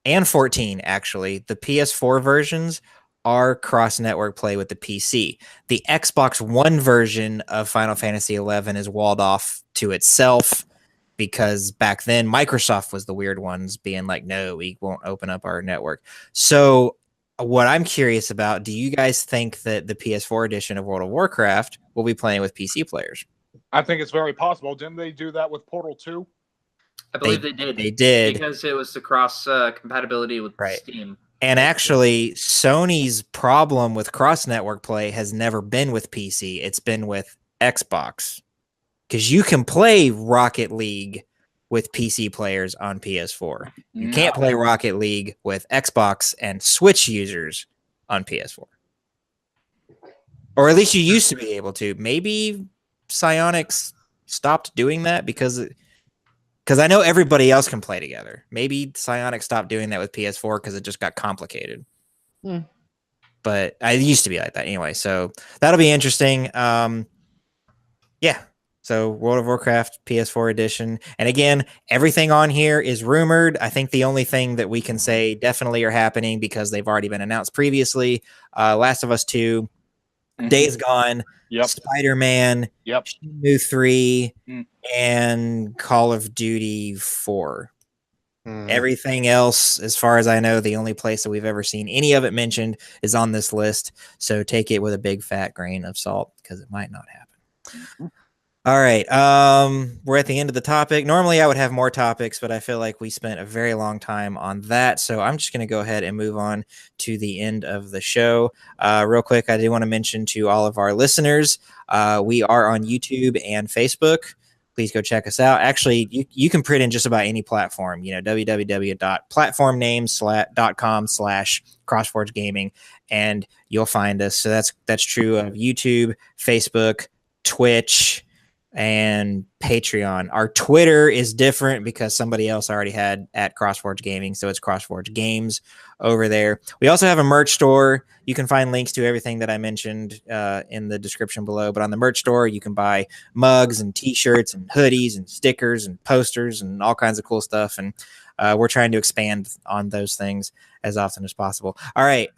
and 14, actually, the PS4 versions are cross-network play with the PC. The Xbox One version of Final Fantasy 11 is walled off to itself because back then Microsoft was the weird ones being like, no, we won't open up our network. So what I'm curious about, do you guys think that the PS4 edition of World of Warcraft will be playing with PC players? I think it's very possible. Didn't they do that with Portal 2? I believe they did. They did. Because it was the cross compatibility with Steam. And actually, Sony's problem with cross-network play has never been with PC. It's been with Xbox. Because you can play Rocket League with PC players on PS4. You can't play Rocket League with Xbox and Switch users on PS4. Or at least you used to be able to. Maybe Psyonix stopped doing that because I know everybody else can play together. Maybe Psyonix stopped doing that with PS4 because it just got complicated. But I used to be like that anyway. So that'll be interesting. Yeah. So World of Warcraft PS4 edition. And again, everything on here is rumored. I think the only thing that we can say definitely are happening because they've already been announced previously. Last of Us 2, Days Gone, Spider-Man, Shenmue 3, and Call of Duty 4. Everything else, as far as I know, the only place that we've ever seen any of it mentioned is on this list. So take it with a big fat grain of salt because it might not happen. All right. We're at the end of the topic. Normally I would have more topics, but I feel like we spent a very long time on that. So I'm just going to go ahead and move on to the end of the show. Real quick, I do want to mention to all of our listeners, we are on YouTube and Facebook. Please go check us out. Actually, you can print in just about any platform, www.platformnames.com/CrossForgeGaming, and you'll find us. So that's true of YouTube, Facebook, Twitch, and Patreon. Our Twitter is different because somebody else already had at CrossForge Gaming, so it's CrossForge Games over there. We also have a merch store. You can find links to everything that I mentioned in the description below, but on the merch store, you can buy mugs and t-shirts and hoodies and stickers and posters and all kinds of cool stuff, and we're trying to expand on those things as often as possible. All right.